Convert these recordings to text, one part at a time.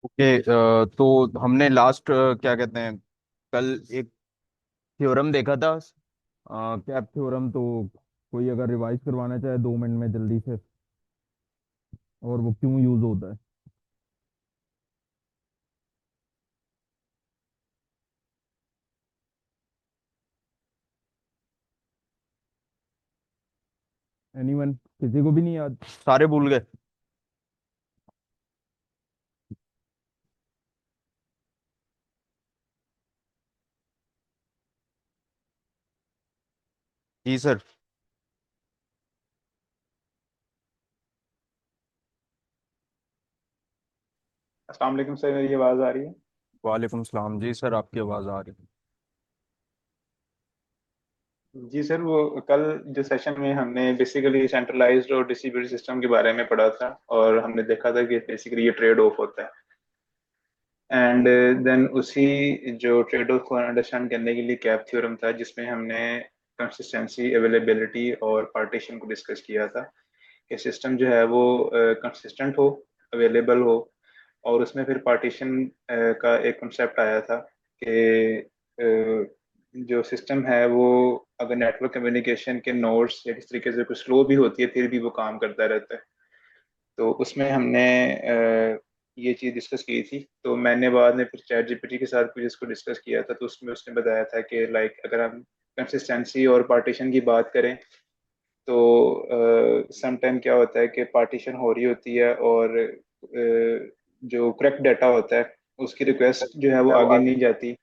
Okay. तो हमने last क्या कहते हैं, कल एक थ्योरम देखा था, कैप थ्योरम। तो कोई अगर रिवाइज करवाना चाहे 2 मिनट में जल्दी से, और वो क्यों यूज होता है। एनीवन, किसी को भी नहीं याद, सारे भूल गए। जी सर। अस्सलाम वालेकुम सर, मेरी आवाज़ आ रही है? वालेकुम सलाम जी सर, आपकी आवाज़ आ रही है। जी सर, वो कल जो सेशन में हमने बेसिकली सेंट्रलाइज्ड और डिस्ट्रीब्यूटेड सिस्टम के बारे में पढ़ा था, और हमने देखा था कि बेसिकली ये ट्रेड ऑफ होता है। एंड देन उसी जो ट्रेड ऑफ को अंडरस्टैंड करने के लिए कैप थ्योरम था, जिसमें हमने कंसिस्टेंसी, अवेलेबिलिटी और पार्टीशन को डिस्कस किया था कि सिस्टम जो है वो कंसिस्टेंट हो, अवेलेबल हो, और उसमें फिर पार्टीशन का एक कंसेप्ट आया था कि जो सिस्टम है वो अगर नेटवर्क कम्युनिकेशन के नोड्स या किस तरीके से कुछ स्लो भी होती है फिर भी वो काम करता रहता है। तो उसमें हमने ये चीज़ डिस्कस की थी। तो मैंने बाद में फिर चैट जीपीटी के साथ कुछ इसको डिस्कस किया था, तो उसमें उसने बताया था कि लाइक अगर हम कंसिस्टेंसी और पार्टीशन की बात करें तो समटाइम क्या होता है कि पार्टीशन हो रही होती है, और जो करेक्ट डाटा होता है उसकी रिक्वेस्ट जो है वो आगे नहीं जाती।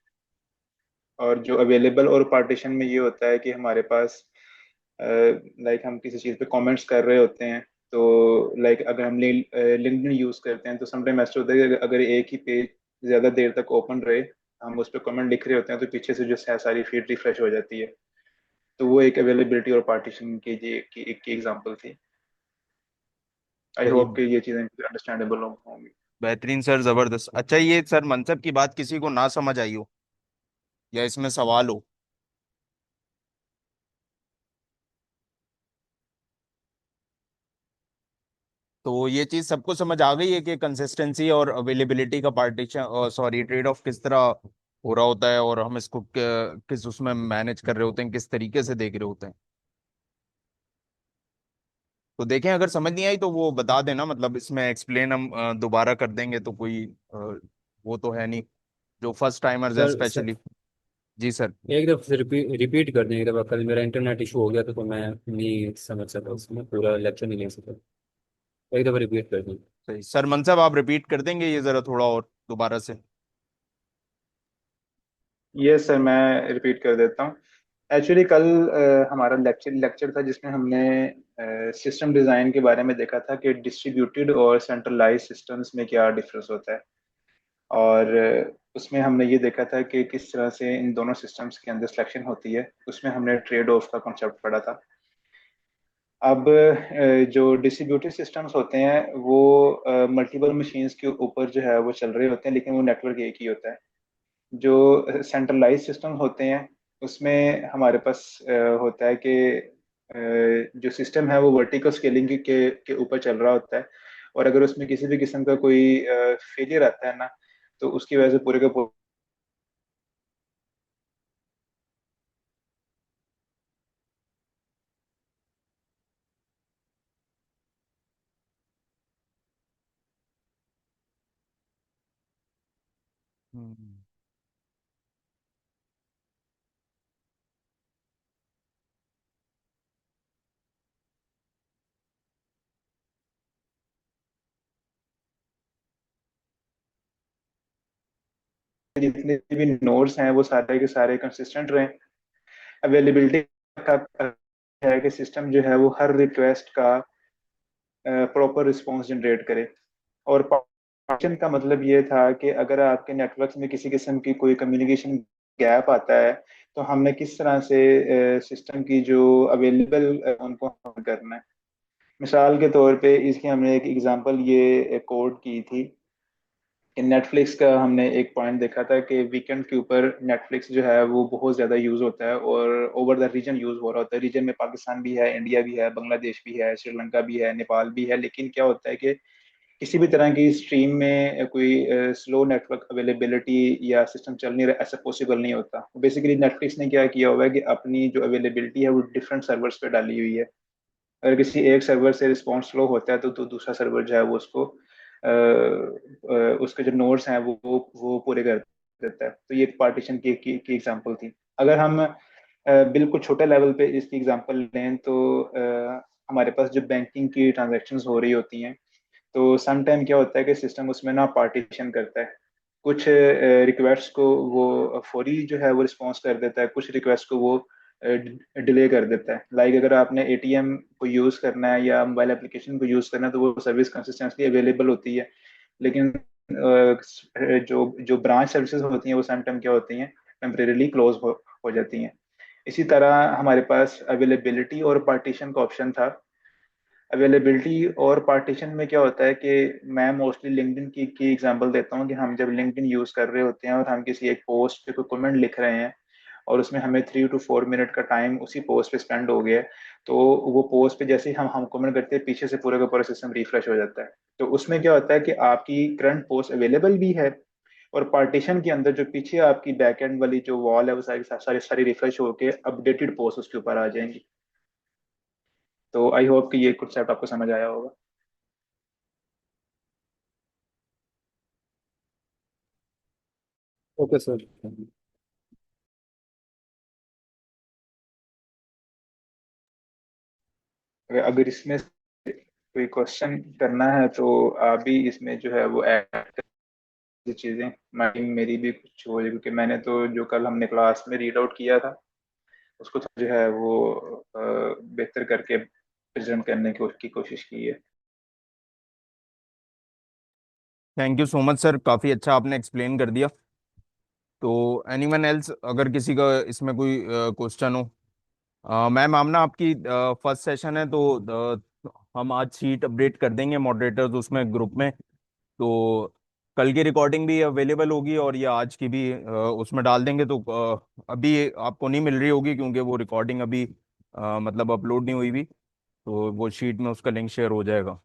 और जो अवेलेबल और पार्टीशन में ये होता है कि हमारे पास लाइक हम किसी चीज़ पे कमेंट्स कर रहे होते हैं, तो लाइक अगर हम लिंक्डइन यूज़ करते हैं तो समटाइम ऐसा होता है कि अगर एक ही पेज ज़्यादा देर तक ओपन रहे, हम उस पर कमेंट लिख रहे होते हैं, तो पीछे से जो है सारी फीड रिफ्रेश हो जाती है। तो वो एक अवेलेबिलिटी और पार्टीशन की एग्जांपल थी। आई सही। होप कि ये चीज़ें अंडरस्टैंडेबल होंगी। बेहतरीन सर, जबरदस्त। अच्छा, ये सर मनसब की बात किसी को ना समझ आई हो या इसमें सवाल हो, तो ये चीज सबको समझ आ गई है कि कंसिस्टेंसी और अवेलेबिलिटी का पार्टीशन, सॉरी, ट्रेड ऑफ किस तरह हो रहा होता है, और हम इसको किस उसमें मैनेज कर रहे होते हैं, किस तरीके से देख रहे होते हैं। तो देखें, अगर समझ नहीं आई तो वो बता देना, मतलब इसमें एक्सप्लेन हम दोबारा कर देंगे, तो कोई वो तो है नहीं, जो फर्स्ट टाइमर्स हैं सर, स्पेशली। जी सर। एक दफा से रिपीट कर दें। एक दफा कल मेरा इंटरनेट इशू हो गया था तो मैं नहीं समझ सका, उसमें पूरा लेक्चर नहीं ले सका। एक दफा रिपीट कर दें। सही सर, मनसब आप रिपीट कर देंगे ये जरा थोड़ा और दोबारा से। यस सर, मैं रिपीट कर देता हूँ। एक्चुअली कल हमारा लेक्चर था जिसमें हमने सिस्टम डिज़ाइन के बारे में देखा था कि डिस्ट्रीब्यूटेड और सेंट्रलाइज सिस्टम्स में क्या डिफरेंस होता है। और उसमें हमने ये देखा था कि किस तरह से इन दोनों सिस्टम्स के अंदर सिलेक्शन होती है। उसमें हमने ट्रेड ऑफ का कॉन्सेप्ट पढ़ा था। अब जो डिस्ट्रीब्यूटेड सिस्टम्स होते हैं वो मल्टीपल मशीन्स के ऊपर जो है वो चल रहे होते हैं, लेकिन वो नेटवर्क एक ही होता है। जो सेंट्रलाइज सिस्टम होते हैं उसमें हमारे पास होता है कि जो सिस्टम है वो वर्टिकल स्केलिंग के ऊपर चल रहा होता है। और अगर उसमें किसी भी किस्म का कोई फेलियर आता है ना, तो उसकी वजह से पूरे का पूरा हम्म। जितने भी नोड्स हैं वो सारे के सारे कंसिस्टेंट रहें। अवेलेबिलिटी का है कि सिस्टम जो है वो हर रिक्वेस्ट का प्रॉपर रिस्पॉन्स जनरेट करे। और पार्टीशन का मतलब ये था कि अगर आपके नेटवर्क में किसी किस्म की कोई कम्युनिकेशन गैप आता है, तो हमने किस तरह से सिस्टम की जो अवेलेबल उनको हम करना है। मिसाल के तौर पे इसकी हमने एक एग्जांपल ये कोड की थी कि नेटफ्लिक्स का हमने एक पॉइंट देखा था कि वीकेंड के ऊपर नेटफ्लिक्स जो है वो बहुत ज़्यादा यूज़ होता है, और ओवर द रीजन यूज़ हो रहा होता है। रीजन में पाकिस्तान भी है, इंडिया भी है, बांग्लादेश भी है, श्रीलंका भी है, नेपाल भी है। लेकिन क्या होता है कि किसी भी तरह की स्ट्रीम में कोई स्लो नेटवर्क अवेलेबिलिटी या सिस्टम चल नहीं रहा, ऐसा पॉसिबल नहीं होता। बेसिकली नेटफ्लिक्स ने क्या किया हुआ है कि अपनी जो अवेलेबिलिटी है वो डिफरेंट सर्वर्स पे डाली हुई है। अगर किसी एक सर्वर से रिस्पॉन्स स्लो होता है तो दूसरा सर्वर जो है वो उसको उसके जो नोड्स हैं वो पूरे कर देता है। तो ये एक पार्टीशन की एग्जांपल थी। अगर हम बिल्कुल छोटे लेवल पे इसकी एग्जांपल लें तो हमारे पास जो बैंकिंग की ट्रांजैक्शंस हो रही होती हैं, तो सम टाइम क्या होता है कि सिस्टम उसमें ना पार्टीशन करता है। कुछ रिक्वेस्ट को वो फौरी जो है वो रिस्पॉन्स कर देता है, कुछ रिक्वेस्ट को वो डिले कर देता है। लाइक अगर आपने एटीएम को यूज करना है या मोबाइल एप्लीकेशन को यूज करना है तो वो सर्विस कंसिस्टेंटली अवेलेबल होती है। लेकिन जो जो ब्रांच सर्विसेज होती हैं वो सम टाइम क्या होती हैं, टेम्परेली क्लोज हो जाती हैं। इसी तरह हमारे पास अवेलेबिलिटी और पार्टीशन का ऑप्शन था। अवेलेबिलिटी और पार्टीशन में क्या होता है कि मैं मोस्टली लिंक्डइन की एग्जांपल देता हूँ कि हम जब लिंक्डइन यूज कर रहे होते हैं और हम किसी एक पोस्ट पे कोई कमेंट लिख रहे हैं और उसमें हमें 3 to 4 मिनट का टाइम उसी पोस्ट पे स्पेंड हो गया है, तो वो पोस्ट पे जैसे ही हम कमेंट करते हैं पीछे से पूरा का पूरा सिस्टम रिफ्रेश हो जाता है। तो उसमें क्या होता है कि आपकी करंट पोस्ट अवेलेबल भी है और पार्टीशन के अंदर जो पीछे आपकी बैकएंड वाली जो वॉल है वो सारी सारी सारी रिफ्रेश होकर अपडेटेड पोस्ट उसके ऊपर आ जाएंगी। तो आई होप कि ये कुछ आपको समझ आया होगा। Okay sir. अगर इसमें कोई क्वेश्चन करना है तो आप भी इसमें जो है वो ऐड चीजें माइंड मेरी भी कुछ हो जाए, क्योंकि मैंने तो जो कल हमने क्लास में रीड आउट किया था उसको जो है वो बेहतर करके प्रेजेंट करने की कोशिश की है। Thank you so much sir, काफ़ी अच्छा आपने एक्सप्लेन कर दिया। तो एनीवन एल्स, अगर किसी का इसमें कोई क्वेश्चन हो। मैम आमना, आपकी फर्स्ट सेशन है तो हम आज शीट अपडेट कर देंगे मॉडरेटर्स उसमें ग्रुप में। तो कल की रिकॉर्डिंग भी अवेलेबल होगी और ये आज की भी उसमें डाल देंगे। तो अभी आपको नहीं मिल रही होगी क्योंकि वो रिकॉर्डिंग अभी मतलब अपलोड नहीं हुई भी। तो वो शीट में उसका लिंक शेयर हो जाएगा।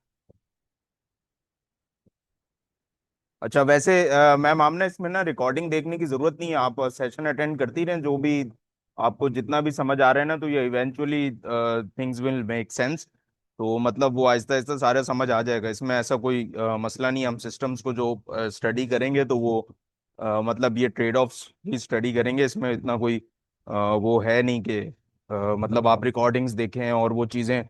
अच्छा, वैसे मैम आमना, इसमें ना रिकॉर्डिंग देखने की जरूरत नहीं है। आप सेशन अटेंड करती रहें, जो भी आपको जितना भी समझ आ रहा है ना, तो ये eventually things will make sense. तो मतलब वो आहिस्ता आहिस्ता सारा समझ आ जाएगा। इसमें ऐसा कोई मसला नहीं है। हम सिस्टम्स को जो स्टडी करेंगे तो वो मतलब ये ट्रेड ऑफ्स ही स्टडी करेंगे। इसमें इतना कोई वो है नहीं कि मतलब आप रिकॉर्डिंग्स देखें और वो चीज़ें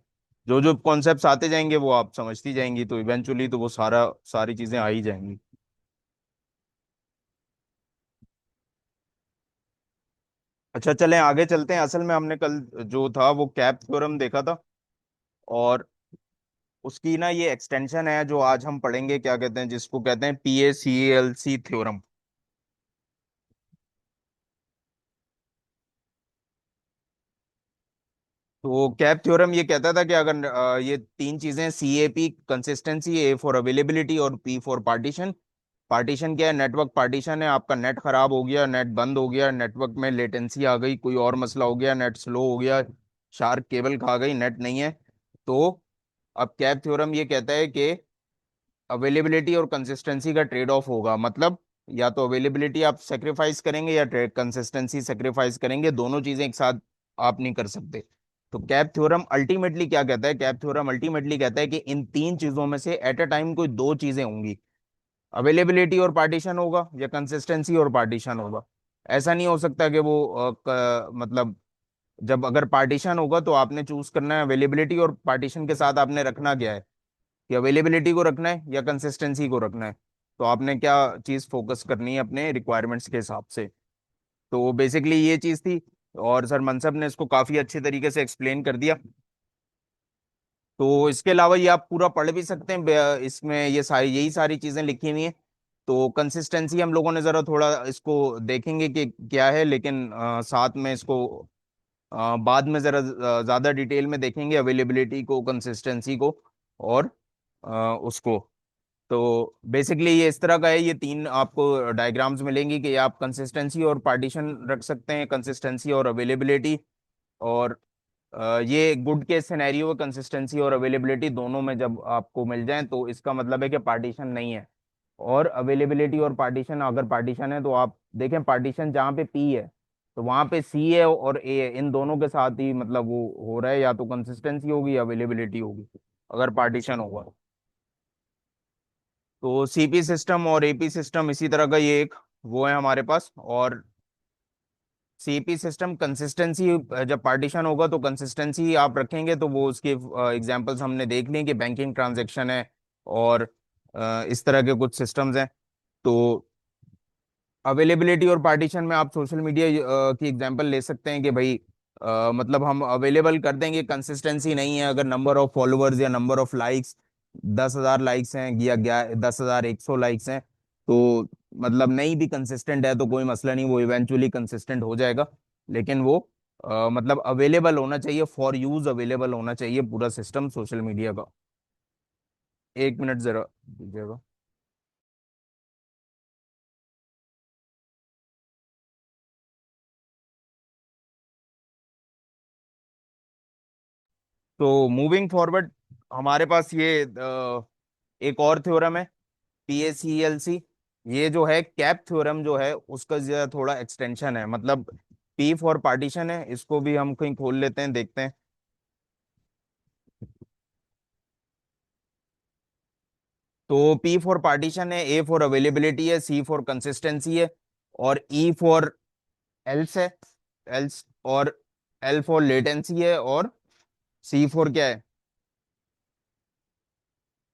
जो जो कॉन्सेप्ट्स आते जाएंगे वो आप समझती जाएंगी, तो इवेंचुअली तो वो सारी चीज़ें आ ही जाएंगी। अच्छा, चलें आगे चलते हैं। असल में हमने कल जो था वो कैप थ्योरम देखा था, और उसकी ना ये एक्सटेंशन है जो आज हम पढ़ेंगे, क्या कहते हैं, जिसको कहते हैं PACALC थ्योरम। तो कैप थ्योरम ये कहता था कि अगर ये तीन चीजें CAP consistency, A for availability और P फॉर पार्टीशन। पार्टीशन क्या है? नेटवर्क पार्टीशन है। आपका नेट खराब हो गया, नेट बंद हो गया, नेटवर्क में लेटेंसी आ गई, कोई और मसला हो गया, नेट स्लो हो गया, शार्क केबल खा गई, नेट नहीं है। तो अब कैप थ्योरम ये कहता है कि अवेलेबिलिटी और कंसिस्टेंसी का ट्रेड ऑफ होगा। मतलब या तो अवेलेबिलिटी आप सेक्रीफाइस करेंगे या कंसिस्टेंसी सेक्रीफाइस करेंगे, दोनों चीजें एक साथ आप नहीं कर सकते। तो कैप थ्योरम अल्टीमेटली क्या कहता है? कैप थ्योरम अल्टीमेटली कहता है कि इन तीन चीजों में से एट अ टाइम कोई दो चीजें होंगी। अवेलेबिलिटी और पार्टीशन होगा या कंसिस्टेंसी और पार्टीशन होगा। ऐसा नहीं हो सकता कि वो मतलब जब अगर पार्टीशन होगा तो आपने चूज करना है अवेलेबिलिटी, और पार्टीशन के साथ आपने रखना क्या है, कि अवेलेबिलिटी को रखना है या कंसिस्टेंसी को रखना है। तो आपने क्या चीज फोकस करनी है अपने रिक्वायरमेंट्स के हिसाब से। तो बेसिकली ये चीज थी, और सर मनसब ने इसको काफी अच्छे तरीके से एक्सप्लेन कर दिया। तो इसके अलावा ये आप पूरा पढ़ भी सकते हैं, इसमें ये सारी यही सारी चीजें लिखी हुई हैं। तो कंसिस्टेंसी हम लोगों ने जरा थोड़ा इसको देखेंगे कि क्या है, लेकिन साथ में इसको बाद में जरा ज्यादा डिटेल में देखेंगे, अवेलेबिलिटी को, कंसिस्टेंसी को, और उसको। तो बेसिकली ये इस तरह का है। ये तीन आपको डायग्राम्स मिलेंगी कि आप कंसिस्टेंसी और पार्टीशन रख सकते हैं, कंसिस्टेंसी और अवेलेबिलिटी, और ये गुड केस सिनेरियो, कंसिस्टेंसी और अवेलेबिलिटी दोनों में जब आपको मिल जाए तो इसका मतलब है कि पार्टीशन नहीं है। और अवेलेबिलिटी और पार्टीशन, अगर पार्टीशन है तो आप देखें पार्टीशन जहाँ पे पी है तो वहां पे सी है और ए है, इन दोनों के साथ ही मतलब वो हो रहा है, या तो कंसिस्टेंसी होगी या अवेलेबिलिटी होगी अगर पार्टीशन होगा। तो सीपी सिस्टम और एपी सिस्टम इसी तरह का ये एक वो है हमारे पास। और सीपी सिस्टम कंसिस्टेंसी, जब पार्टीशन होगा तो कंसिस्टेंसी आप रखेंगे तो वो उसके एग्जांपल्स हमने देख लिए कि बैंकिंग ट्रांजैक्शन है और इस तरह के कुछ सिस्टम्स हैं। तो अवेलेबिलिटी और पार्टीशन में आप सोशल मीडिया की एग्जांपल ले सकते हैं कि भाई मतलब हम अवेलेबल कर देंगे, कंसिस्टेंसी नहीं है, अगर नंबर ऑफ फॉलोअर्स या नंबर ऑफ लाइक्स 10,000 लाइक्स हैं या 10,100 लाइक्स हैं तो मतलब नहीं भी कंसिस्टेंट है तो कोई मसला नहीं, वो इवेंचुअली कंसिस्टेंट हो जाएगा। लेकिन वो मतलब अवेलेबल होना चाहिए, फॉर यूज अवेलेबल होना चाहिए पूरा सिस्टम सोशल मीडिया का। एक मिनट जरा दीजिएगा। तो मूविंग फॉरवर्ड हमारे पास ये एक और थ्योरम है, PACELC। ये जो है कैप थ्योरम जो है उसका थोड़ा एक्सटेंशन है, मतलब पी फॉर पार्टीशन है, इसको भी हम कहीं खोल लेते हैं देखते हैं। तो पी फॉर पार्टीशन है, ए फॉर अवेलेबिलिटी है, सी फॉर कंसिस्टेंसी है, और ई फॉर एल्स है, एल्स, और एल फॉर लेटेंसी है, और सी फॉर क्या है,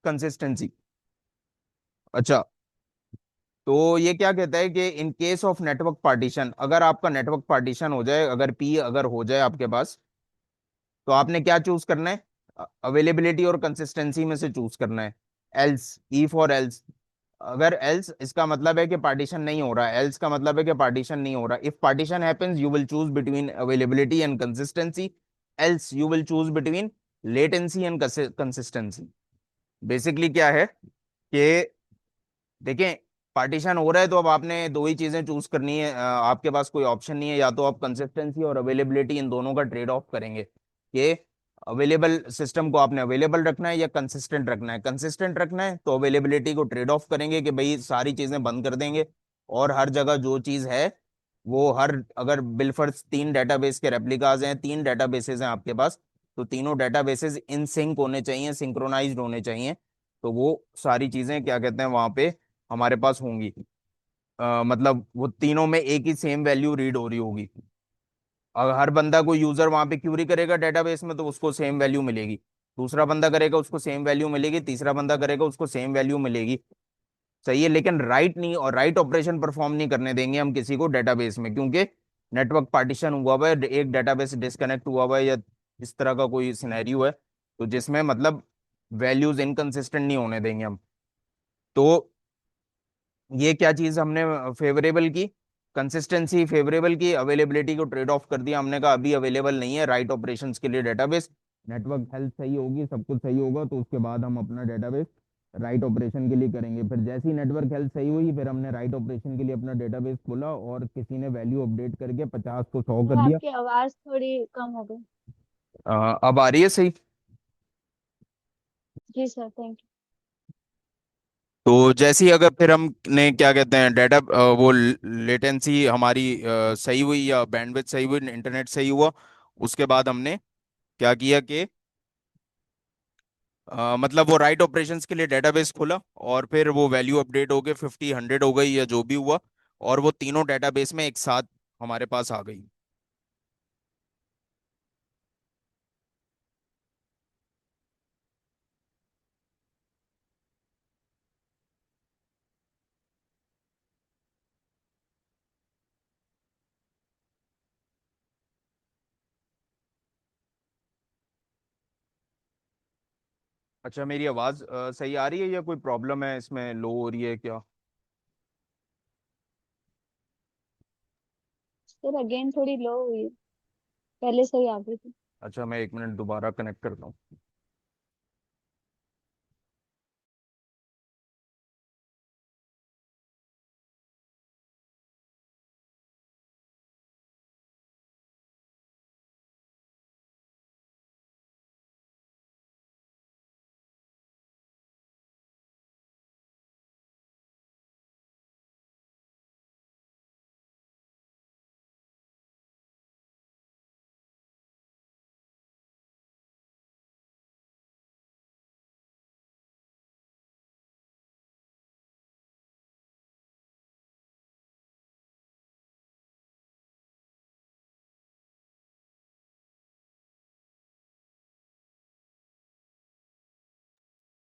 कंसिस्टेंसी। अच्छा, तो ये क्या कहता है कि in case of network partition, अगर आपका नेटवर्क पार्टीशन हो जाए, अगर पी अगर हो जाए आपके पास, तो आपने क्या चूज करना है, अवेलेबिलिटी और कंसिस्टेंसी में से चूज करना है। Else, E for else. अगर एल्स इसका मतलब है कि पार्टीशन नहीं हो रहा है, एल्स का मतलब है कि पार्टीशन नहीं हो रहा। If partition happens you will choose between availability and consistency, else you will choose between latency and consistency. Basically क्या है कि देखें, पार्टीशन हो रहा है तो अब आपने दो ही चीजें चूज करनी है, आपके पास कोई ऑप्शन नहीं है, या तो आप कंसिस्टेंसी और अवेलेबिलिटी इन दोनों का ट्रेड ऑफ करेंगे कि अवेलेबल सिस्टम को आपने अवेलेबल रखना है या कंसिस्टेंट रखना है। कंसिस्टेंट रखना है तो अवेलेबिलिटी को ट्रेड ऑफ करेंगे कि भाई सारी चीजें बंद कर देंगे और हर जगह जो चीज है वो हर, अगर बिलफर्स 3 डेटाबेस के रेप्लिकाज हैं, 3 डेटाबेसेस हैं आपके पास, तो तीनों डेटाबेसेस इन सिंक होने चाहिए, सिंक्रोनाइज्ड होने चाहिए। तो वो सारी चीजें क्या कहते हैं वहां पे हमारे पास होंगी। मतलब वो तीनों में एक ही सेम वैल्यू रीड हो रही होगी। अगर हर बंदा कोई यूजर वहां पे क्यूरी करेगा डेटाबेस में तो उसको सेम वैल्यू मिलेगी, दूसरा बंदा करेगा उसको सेम वैल्यू मिलेगी, तीसरा बंदा करेगा उसको सेम वैल्यू मिलेगी। सही है, लेकिन राइट नहीं, और राइट ऑपरेशन परफॉर्म नहीं करने देंगे हम किसी को डेटाबेस में, क्योंकि नेटवर्क पार्टीशन हुआ हुआ है, एक डेटाबेस डिस्कनेक्ट हुआ हुआ है या इस तरह का कोई सिनेरियो है तो जिसमें मतलब वैल्यूज इनकंसिस्टेंट नहीं होने देंगे हम। तो ये क्या चीज हमने फेवरेबल की, कंसिस्टेंसी फेवरेबल की, अवेलेबिलिटी को ट्रेड ऑफ कर दिया, हमने कहा अभी अवेलेबल नहीं है राइट ऑपरेशंस के लिए डेटाबेस। नेटवर्क हेल्थ सही होगी, सब कुछ सही होगा तो उसके बाद हम अपना डेटाबेस राइट ऑपरेशन के लिए करेंगे। फिर जैसे ही नेटवर्क हेल्थ सही हुई फिर हमने राइट ऑपरेशन के लिए अपना डेटाबेस खोला और किसी ने वैल्यू अपडेट करके 50 को 100 सर कर दिया। आपकी आवाज थोड़ी कम हो गई। अब आ रही है सही? जी सर, थैंक यू। तो जैसे ही अगर फिर हम ने क्या कहते हैं डाटा वो लेटेंसी हमारी सही हुई या बैंडविड्थ सही हुई, इंटरनेट सही हुआ, उसके बाद हमने क्या किया कि मतलब वो राइट ऑपरेशंस के लिए डेटाबेस खोला और फिर वो वैल्यू अपडेट हो गई, 50 100 हो गई या जो भी हुआ, और वो तीनों डेटाबेस में एक साथ हमारे पास आ गई। अच्छा, मेरी आवाज़ सही आ रही है या कोई प्रॉब्लम है इसमें, लो हो रही है क्या? सर अगेन थोड़ी लो हुई है, पहले सही आ गई थी। अच्छा, मैं एक मिनट दोबारा कनेक्ट करता हूँ।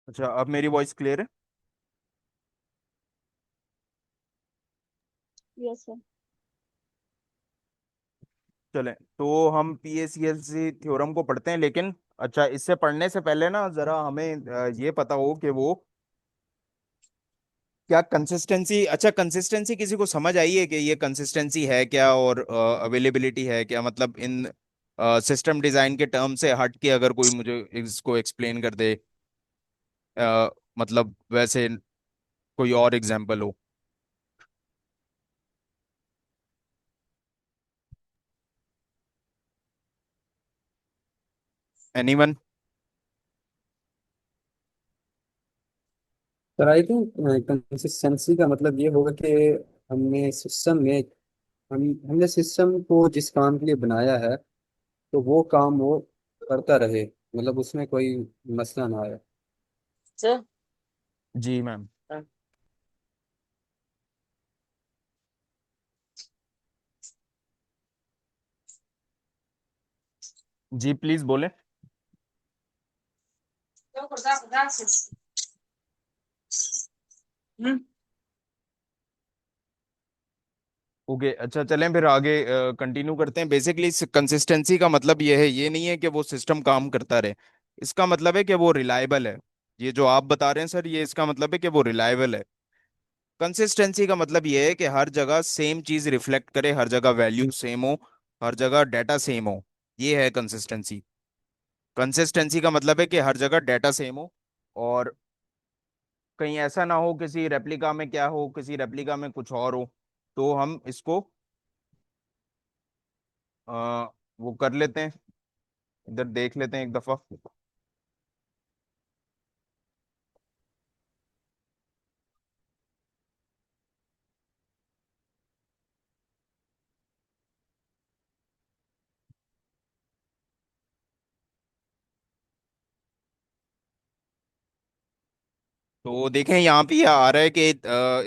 अच्छा, अब मेरी वॉइस क्लियर है? Yes sir. चलें, तो हम पीएसीएलसी थ्योरम को पढ़ते हैं, लेकिन अच्छा, इससे पढ़ने से पहले ना जरा हमें ये पता हो कि वो क्या कंसिस्टेंसी, अच्छा कंसिस्टेंसी किसी को समझ आई है कि ये कंसिस्टेंसी है क्या और अवेलेबिलिटी है क्या, मतलब इन सिस्टम डिजाइन के टर्म से हट के अगर कोई मुझे इसको एक्सप्लेन कर दे, मतलब वैसे कोई और एग्जांपल हो। Anyone? Sir I think consistency का मतलब ये होगा कि हमने सिस्टम में हमने सिस्टम को जिस काम के लिए बनाया है तो वो काम वो करता रहे, मतलब उसमें कोई मसला ना आए। सर। जी मैम। जी प्लीज बोले। ओके, अच्छा चलें फिर आगे कंटिन्यू करते हैं। बेसिकली कंसिस्टेंसी का मतलब ये है, ये नहीं है कि वो सिस्टम काम करता रहे, इसका मतलब है कि वो रिलायबल है। ये जो आप बता रहे हैं सर, ये इसका मतलब है कि वो रिलायबल है। कंसिस्टेंसी का मतलब ये है कि हर जगह सेम चीज रिफ्लेक्ट करे, हर जगह वैल्यू सेम हो, हर जगह डाटा सेम हो। ये है कंसिस्टेंसी। कंसिस्टेंसी का मतलब है कि हर जगह डाटा सेम हो, और कहीं ऐसा ना हो किसी रेप्लिका में क्या हो, किसी रेप्लिका में कुछ और हो। तो हम इसको वो कर लेते हैं, इधर देख लेते हैं एक दफा। तो देखें यहाँ पे ये आ रहा है कि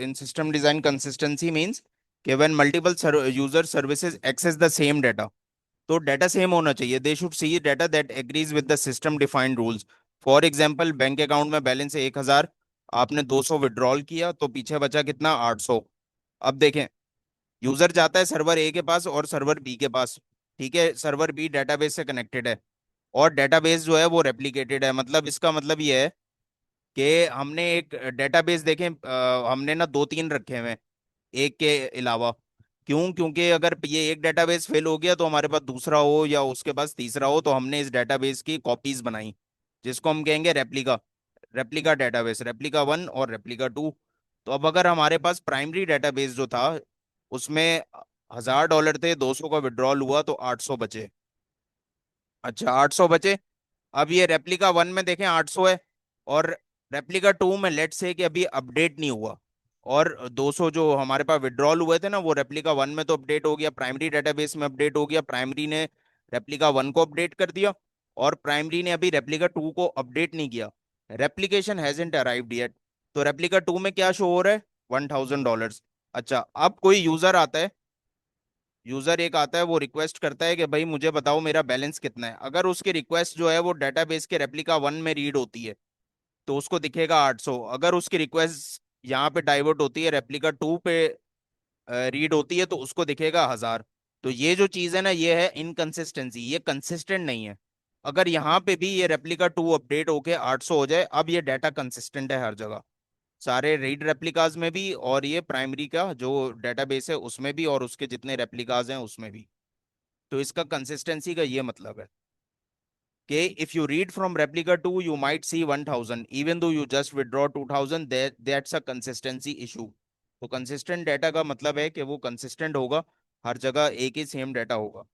in system design consistency means कि when multiple user services access the same data, तो डाटा सेम होना चाहिए। They should see data that agrees with the system defined rules. For example, bank account में बैलेंस है 1,000, आपने 200 withdrawal किया तो पीछे बचा कितना, 800। अब देखें, यूजर जाता है सर्वर ए के पास और सर्वर बी के पास, ठीक है, सर्वर बी डेटाबेस से कनेक्टेड है और डेटाबेस जो है वो रेप्लिकेटेड है। मतलब इसका मतलब ये है कि हमने एक डेटाबेस देखें, हमने ना दो तीन रखे हुए हैं एक के अलावा। क्यों? क्योंकि अगर ये एक डेटाबेस फेल हो गया तो हमारे पास दूसरा हो या उसके पास तीसरा हो, तो हमने इस डेटाबेस की कॉपीज बनाई, जिसको हम कहेंगे रेप्लिका। रेप्लिका डेटाबेस, रेप्लिका 1 और रेप्लिका 2। तो अब अगर हमारे पास प्राइमरी डेटाबेस जो था उसमें $1,000 थे, 200 का विड्रॉल हुआ तो 800 बचे। अच्छा, 800 बचे। अब ये रेप्लिका 1 में देखें 800 है, और रेप्लिका 2 में लेट से कि अभी अपडेट नहीं हुआ, और 200 जो हमारे पास विड्रॉल हुए थे ना, वो रेप्लिका 1 में तो अपडेट हो गया, प्राइमरी डेटाबेस में अपडेट हो गया, प्राइमरी ने रेप्लिका 1 को अपडेट कर दिया, और प्राइमरी ने अभी रेप्लिका 2 को अपडेट नहीं किया। Replication hasn't arrived yet. तो रेप्लिका 2 में क्या शो हो रहा है, $1,000। अच्छा, अब कोई यूजर आता है, यूजर एक आता है, वो रिक्वेस्ट करता है कि भाई मुझे बताओ मेरा बैलेंस कितना है। अगर उसकी रिक्वेस्ट जो है वो डेटाबेस के रेप्लिका 1 में रीड होती है तो उसको दिखेगा 800। अगर उसकी रिक्वेस्ट यहाँ पे डाइवर्ट होती है, रेप्लिका 2 पे रीड होती है, तो उसको दिखेगा 1,000। तो ये जो चीज है ना, ये है इनकंसिस्टेंसी, ये कंसिस्टेंट नहीं है। अगर यहाँ पे भी ये रेप्लिका 2 अपडेट होके 800 हो जाए, अब ये डाटा कंसिस्टेंट है हर जगह, सारे रीड रेप्लिकाज में भी, और ये प्राइमरी का जो डेटाबेस है उसमें भी, और उसके जितने रेप्लिकाज हैं उसमें भी। तो इसका कंसिस्टेंसी का ये मतलब है कि if you read from replica 2 you might see 1,000 even though you just withdraw 2,000, that's a consistency issue. तो कंसिस्टेंट डाटा का मतलब है कि वो कंसिस्टेंट होगा, हर जगह एक ही सेम डाटा होगा।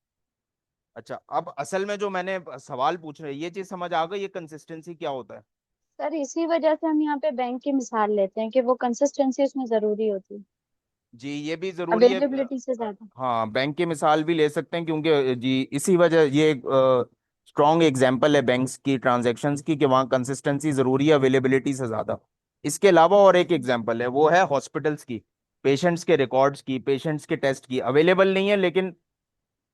अच्छा, अब असल में जो मैंने सवाल पूछ रहे, ये चीज समझ आ गई, ये कंसिस्टेंसी क्या होता है? सर इसी वजह से हम यहाँ पे बैंक की मिसाल लेते हैं कि वो कंसिस्टेंसी उसमें जरूरी होती है जी ये भी जरूरी है। अवेलेबिलिटी से ज्यादा। हाँ, बैंक की मिसाल भी ले सकते हैं, क्योंकि जी इसी वजह ये स्ट्रॉन्ग एग्जांपल है बैंक्स की ट्रांजैक्शंस की, कि वहाँ कंसिस्टेंसी जरूरी है अवेलेबिलिटी से ज्यादा। इसके अलावा और एक एग्जांपल है, वो है हॉस्पिटल्स की, पेशेंट्स के रिकॉर्ड्स की, पेशेंट्स के टेस्ट की। अवेलेबल नहीं है लेकिन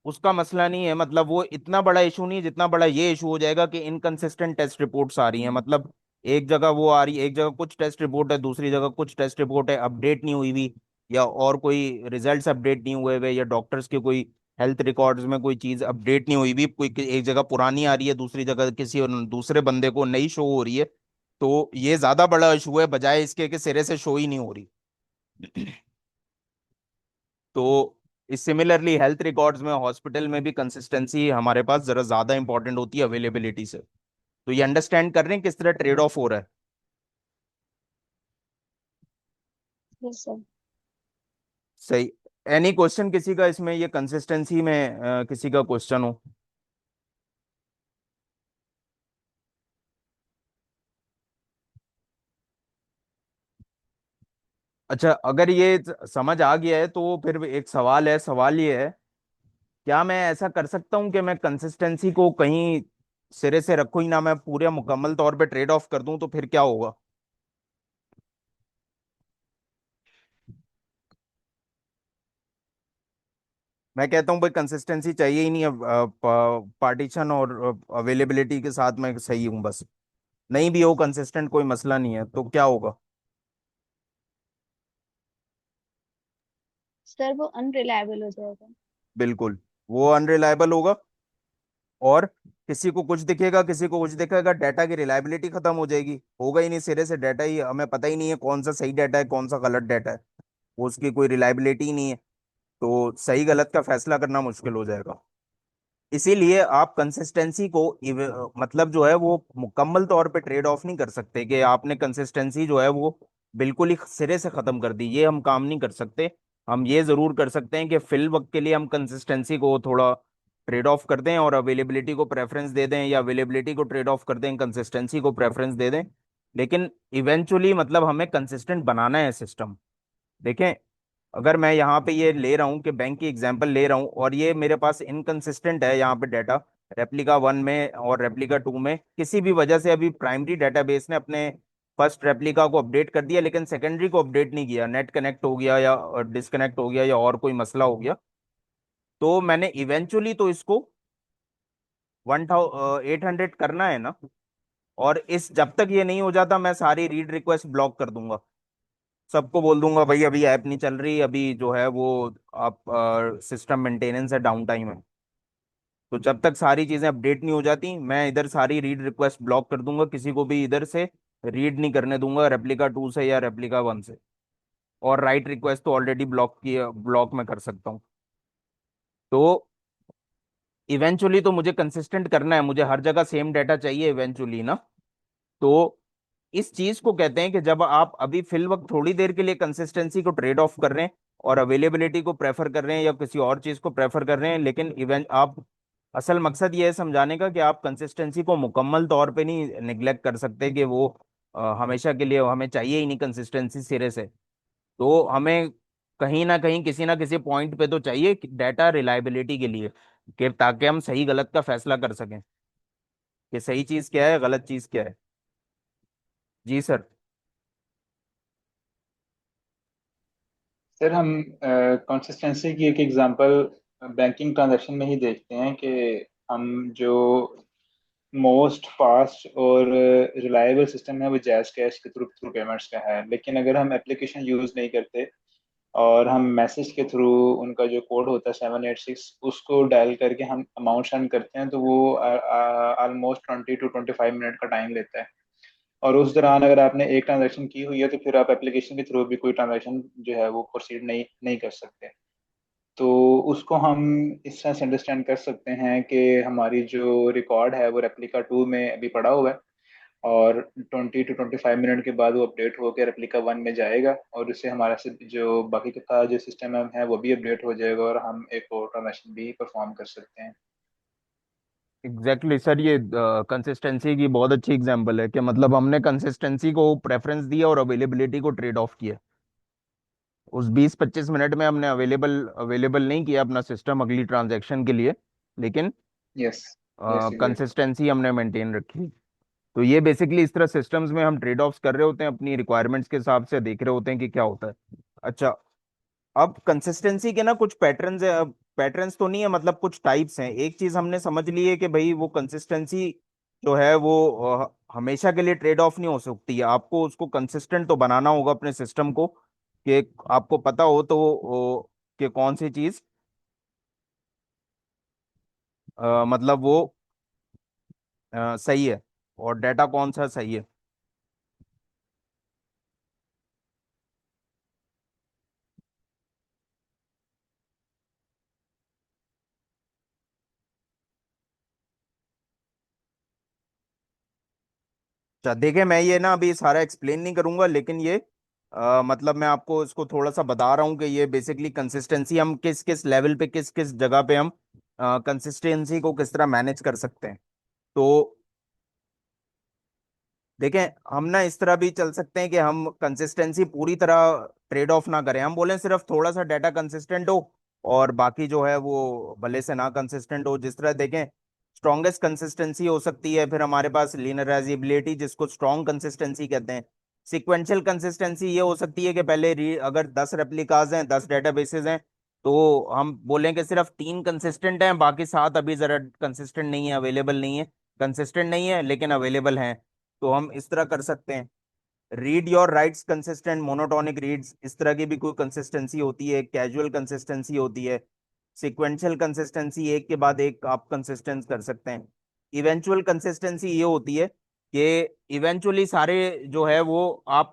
उसका मसला नहीं है, मतलब वो इतना बड़ा इशू नहीं है जितना बड़ा ये इशू हो जाएगा कि इनकंसिस्टेंट टेस्ट रिपोर्ट्स आ रही हैं। मतलब एक जगह वो आ रही, एक जगह कुछ टेस्ट रिपोर्ट है, दूसरी जगह कुछ टेस्ट रिपोर्ट है, अपडेट नहीं हुई हुई, या और कोई रिजल्ट्स अपडेट नहीं हुए हुए, या डॉक्टर्स के कोई हेल्थ रिकॉर्ड्स में कोई चीज अपडेट नहीं हुई भी, कोई एक जगह पुरानी आ रही है, दूसरी जगह किसी और दूसरे बंदे को नई शो हो रही है, तो ये ज्यादा बड़ा इशू है बजाय इसके कि सिरे से शो ही नहीं हो रही। तो इस सिमिलरली हेल्थ रिकॉर्ड्स में, हॉस्पिटल में भी कंसिस्टेंसी हमारे पास जरा ज्यादा इंपॉर्टेंट होती है अवेलेबिलिटी से। तो ये अंडरस्टैंड कर रहे हैं किस तरह ट्रेड ऑफ हो रहा है। Yes sir. सही। एनी क्वेश्चन किसी का इसमें, ये कंसिस्टेंसी में किसी का क्वेश्चन हो? अच्छा, अगर ये समझ आ गया है तो फिर एक सवाल है, सवाल ये है, क्या मैं ऐसा कर सकता हूँ कि मैं कंसिस्टेंसी को कहीं सिरे से रखूं ही ना, मैं पूरे मुकम्मल तौर पे ट्रेड ऑफ कर दूं, तो फिर क्या होगा? मैं कहता हूँ भाई कंसिस्टेंसी चाहिए ही नहीं, पार्टीशन और अवेलेबिलिटी के साथ मैं सही हूँ बस, नहीं भी हो कंसिस्टेंट कोई मसला नहीं है, तो क्या होगा? सर वो अनरिलायबल हो जाएगा। बिल्कुल, वो अनरिलायबल होगा, और किसी को कुछ दिखेगा, किसी को कुछ दिखेगा, डाटा की रिलायबिलिटी खत्म हो जाएगी, होगा ही नहीं सिरे से डाटा ही, हमें पता ही नहीं है कौन सा सही डाटा है कौन सा गलत डाटा है, वो उसकी कोई रिलायबिलिटी ही नहीं है, तो सही गलत का फैसला करना मुश्किल हो जाएगा। इसीलिए आप कंसिस्टेंसी को मतलब जो है वो मुकम्मल तौर पे ट्रेड ऑफ नहीं कर सकते कि आपने कंसिस्टेंसी जो है वो बिल्कुल ही सिरे से खत्म कर दी, ये हम काम नहीं कर सकते। हम ये जरूर कर सकते हैं कि फिल वक्त के लिए हम कंसिस्टेंसी को थोड़ा ट्रेड ऑफ कर दें और अवेलेबिलिटी को प्रेफरेंस दे दें, या अवेलेबिलिटी को ट्रेड ऑफ कर दें, कंसिस्टेंसी को प्रेफरेंस दे दें, लेकिन इवेंचुअली मतलब हमें कंसिस्टेंट बनाना है सिस्टम। देखें, अगर मैं यहाँ पे ये ले रहा हूँ कि बैंक की एग्जांपल ले रहा हूँ, और ये मेरे पास इनकंसिस्टेंट है यहाँ पे डाटा, रेप्लिका 1 में और रेप्लिका 2 में, किसी भी वजह से अभी प्राइमरी डेटाबेस ने अपने फर्स्ट रेप्लिका को अपडेट कर दिया लेकिन सेकेंडरी को अपडेट नहीं किया, नेट कनेक्ट हो गया या डिस्कनेक्ट हो गया या और कोई मसला हो गया, तो मैंने इवेंचुअली तो इसको 1800 करना है ना, और इस जब तक ये नहीं हो जाता मैं सारी रीड रिक्वेस्ट ब्लॉक कर दूंगा, सबको बोल दूंगा भाई अभी ऐप नहीं चल रही, अभी जो है वो आप सिस्टम मेंटेनेंस है, डाउन टाइम है। तो जब तक सारी चीजें अपडेट नहीं हो जाती मैं इधर सारी रीड रिक्वेस्ट ब्लॉक कर दूंगा, किसी को भी इधर से रीड नहीं करने दूंगा रेप्लिका 2 से या रेप्लिका 1 से, और राइट रिक्वेस्ट तो ऑलरेडी ब्लॉक की, ब्लॉक में कर सकता हूँ। तो इवेंचुअली तो मुझे कंसिस्टेंट करना है, मुझे हर जगह सेम डाटा चाहिए इवेंचुअली ना। तो इस चीज को कहते हैं कि जब आप अभी फिल वक्त थोड़ी देर के लिए कंसिस्टेंसी को ट्रेड ऑफ कर रहे हैं और अवेलेबिलिटी को प्रेफर कर रहे हैं या किसी और चीज को प्रेफर कर रहे हैं, लेकिन इवेंट आप, असल मकसद ये है समझाने का कि आप कंसिस्टेंसी को मुकम्मल तौर पे नहीं निग्लेक्ट कर सकते कि वो हमेशा के लिए हमें चाहिए ही नहीं कंसिस्टेंसी सिरे से, तो हमें कहीं ना किसी पॉइंट पे तो चाहिए डाटा रिलायबिलिटी के लिए, कि ताकि हम सही गलत का फैसला कर सकें कि सही चीज क्या है गलत चीज क्या है। जी सर। सर हम कंसिस्टेंसी की एक एग्जांपल बैंकिंग ट्रांजैक्शन में ही देखते हैं कि हम जो मोस्ट फास्ट और रिलायबल सिस्टम है वो जैज़ कैश के थ्रू थ्रू पेमेंट्स का है, लेकिन अगर हम एप्लीकेशन यूज़ नहीं करते और हम मैसेज के थ्रू उनका जो कोड होता है 786 उसको डायल करके हम अमाउंट सेंड करते हैं, तो वो ऑलमोस्ट 20 to 25 मिनट का टाइम लेता है। और उस दौरान अगर आपने एक ट्रांजैक्शन की हुई है तो फिर आप एप्लीकेशन के थ्रू भी कोई ट्रांजैक्शन जो है वो प्रोसीड नहीं नहीं कर सकते। तो उसको हम इस तरह से अंडरस्टैंड कर सकते हैं कि हमारी जो रिकॉर्ड है वो रेप्लिका 2 में अभी पड़ा हुआ है, और 20 to 25 मिनट के बाद वो अपडेट होकर रेप्लिका 1 में जाएगा, और उससे हमारा जो बाकी का जो सिस्टम है वो भी अपडेट हो जाएगा और हम एक और ट्रांजेक्शन भी परफॉर्म कर सकते हैं। एग्जैक्टली सर, ये कंसिस्टेंसी की बहुत अच्छी एग्जांपल है कि मतलब हमने कंसिस्टेंसी को प्रेफरेंस दिया और अवेलेबिलिटी को ट्रेड ऑफ किया। उस 20-25 मिनट में हमने अवेलेबल अवेलेबल नहीं किया अपना सिस्टम अगली ट्रांजैक्शन के लिए, लेकिन यस। Yes exactly. कंसिस्टेंसी हमने मेंटेन रखी। तो ये बेसिकली इस तरह सिस्टम्स में हम ट्रेड ऑफ्स कर रहे होते हैं, अपनी रिक्वायरमेंट्स के हिसाब से देख रहे होते हैं कि क्या होता है। अच्छा, अब कंसिस्टेंसी के ना कुछ पैटर्न्स है, पैटर्न्स तो नहीं है, मतलब कुछ टाइप्स हैं। एक चीज हमने समझ ली है कि भाई वो कंसिस्टेंसी जो है वो हमेशा के लिए ट्रेड ऑफ नहीं हो सकती है। आपको उसको कंसिस्टेंट तो बनाना होगा अपने सिस्टम को, कि आपको पता हो तो कि कौन सी चीज मतलब वो सही है और डाटा कौन सा सही है। अच्छा देखिए, मैं ये ना अभी सारा एक्सप्लेन नहीं करूंगा, लेकिन ये मतलब मैं आपको इसको थोड़ा सा बता रहा हूँ कि ये बेसिकली कंसिस्टेंसी हम किस किस लेवल पे, किस किस जगह पे हम कंसिस्टेंसी को किस तरह मैनेज कर सकते हैं। तो देखें, हम ना इस तरह भी चल सकते हैं कि हम कंसिस्टेंसी पूरी तरह ट्रेड ऑफ ना करें, हम बोलें सिर्फ थोड़ा सा डाटा कंसिस्टेंट हो और बाकी जो है वो भले से ना कंसिस्टेंट हो। जिस तरह देखें, स्ट्रॉन्गेस्ट कंसिस्टेंसी हो सकती है, फिर हमारे पास लीनियराइजेबिलिटी जिसको स्ट्रॉन्ग कंसिस्टेंसी कहते हैं। सिक्वेंशियल कंसिस्टेंसी ये हो सकती है कि पहले अगर 10 रेप्लिकाज हैं, 10 डेटाबेसेस हैं, तो हम बोलें कि सिर्फ 3 कंसिस्टेंट हैं, बाकी 7 अभी जरा कंसिस्टेंट नहीं है, अवेलेबल नहीं है, कंसिस्टेंट नहीं है लेकिन अवेलेबल हैं। तो हम इस तरह कर सकते हैं। Read your rights consistent, monotonic reads, इस तरह की भी कोई कंसिस्टेंसी होती है। कैजुअल कंसिस्टेंसी होती है। सिक्वेंशियल कंसिस्टेंसी, एक के बाद एक आप कंसिस्टेंस कर सकते हैं। इवेंचुअल कंसिस्टेंसी ये होती है कि इवेंचुअली सारे जो है वो आप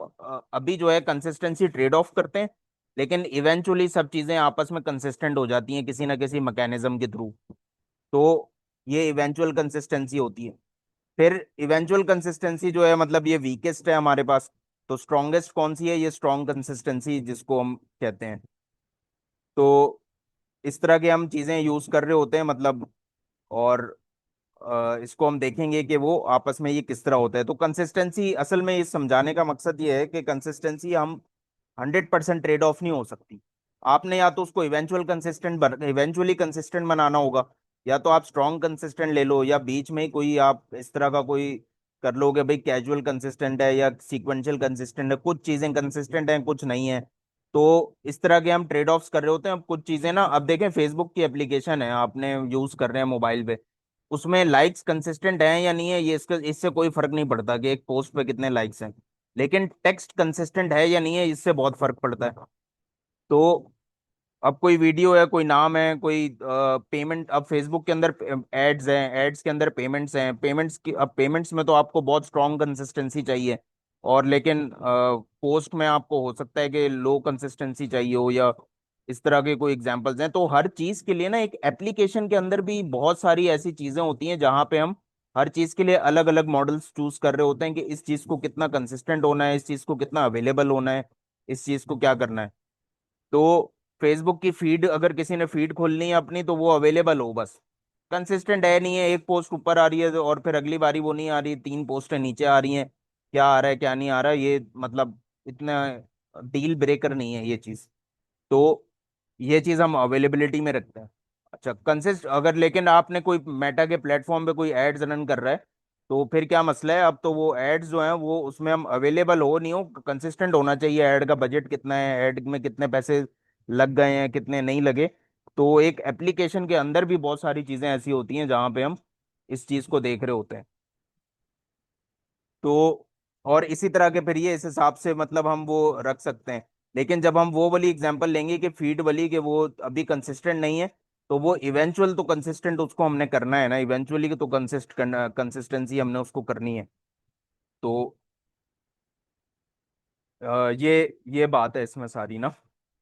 अभी जो है कंसिस्टेंसी ट्रेड ऑफ करते हैं, लेकिन इवेंचुअली सब चीजें आपस में कंसिस्टेंट हो जाती हैं किसी ना किसी मैकेनिज्म के थ्रू। तो ये इवेंचुअल कंसिस्टेंसी होती है। फिर इवेंचुअल कंसिस्टेंसी जो है मतलब ये वीकेस्ट है हमारे पास। तो स्ट्रॉन्गेस्ट कौन सी है? ये स्ट्रॉन्ग कंसिस्टेंसी जिसको हम कहते हैं। तो इस तरह के हम चीजें यूज कर रहे होते हैं मतलब। और इसको हम देखेंगे कि वो आपस में ये किस तरह होता है। तो कंसिस्टेंसी असल में इस समझाने का मकसद ये है कि कंसिस्टेंसी हम 100% ट्रेड ऑफ नहीं हो सकती। आपने या तो उसको इवेंचुअली कंसिस्टेंट बनाना होगा, या तो आप स्ट्रॉन्ग कंसिस्टेंट ले लो, या बीच में ही कोई आप इस तरह का कोई कर लोगे भाई, कैजुअल कंसिस्टेंट है या सीक्वेंशियल कंसिस्टेंट है, कुछ चीजें कंसिस्टेंट हैं कुछ नहीं है। तो इस तरह के हम ट्रेड ऑफ्स कर रहे होते हैं। अब कुछ चीजें ना, अब देखें फेसबुक की एप्लीकेशन है, आपने यूज कर रहे हैं मोबाइल पे, उसमें लाइक्स कंसिस्टेंट हैं या नहीं है ये इसका इससे कोई फर्क नहीं पड़ता कि एक पोस्ट पे कितने लाइक्स हैं। लेकिन टेक्स्ट कंसिस्टेंट है या नहीं है, इससे बहुत फर्क पड़ता है। तो अब कोई वीडियो है, कोई नाम है, कोई पेमेंट, अब फेसबुक के अंदर एड्स हैं, एड्स के अंदर पेमेंट्स हैं, पेमेंट्स की, अब पेमेंट्स में तो आपको बहुत स्ट्रॉन्ग कंसिस्टेंसी चाहिए। और लेकिन पोस्ट में आपको हो सकता है कि लो कंसिस्टेंसी चाहिए हो, या इस तरह के कोई एग्जांपल्स हैं। तो हर चीज के लिए ना एक एप्लीकेशन के अंदर भी बहुत सारी ऐसी चीजें होती हैं जहां पे हम हर चीज के लिए अलग अलग मॉडल्स चूज कर रहे होते हैं कि इस चीज को कितना कंसिस्टेंट होना है, इस चीज को कितना अवेलेबल होना है, इस चीज को क्या करना है। तो फेसबुक की फीड, अगर किसी ने फीड खोलनी है अपनी, तो वो अवेलेबल हो बस। कंसिस्टेंट है नहीं है, एक पोस्ट ऊपर आ रही है और फिर अगली बारी वो नहीं आ रही, 3 पोस्टें नीचे आ रही हैं, क्या आ रहा है क्या नहीं आ रहा है, ये मतलब इतना डील ब्रेकर नहीं है ये चीज। तो ये चीज हम अवेलेबिलिटी में रखते हैं। अच्छा कंसिस्ट, अगर लेकिन आपने कोई मेटा के प्लेटफॉर्म पे कोई एड्स रन कर रहा है, तो फिर क्या मसला है? अब तो वो एड्स जो हैं वो उसमें हम अवेलेबल हो नहीं हो, कंसिस्टेंट होना चाहिए। ऐड का बजट कितना है, ऐड में कितने पैसे लग गए हैं, कितने नहीं लगे। तो एक एप्लीकेशन के अंदर भी बहुत सारी चीजें ऐसी होती हैं जहां पे हम इस चीज को देख रहे होते हैं। तो और इसी तरह के फिर ये इस हिसाब से मतलब हम वो रख सकते हैं। लेकिन जब हम वो वाली एग्जांपल लेंगे कि फीड वाली, कि वो अभी कंसिस्टेंट नहीं है, तो वो इवेंचुअल तो कंसिस्टेंट उसको हमने करना है ना, इवेंचुअली तो कंसिस्ट करना, कंसिस्टेंसी हमने उसको करनी है। तो ये बात है इसमें सारी ना।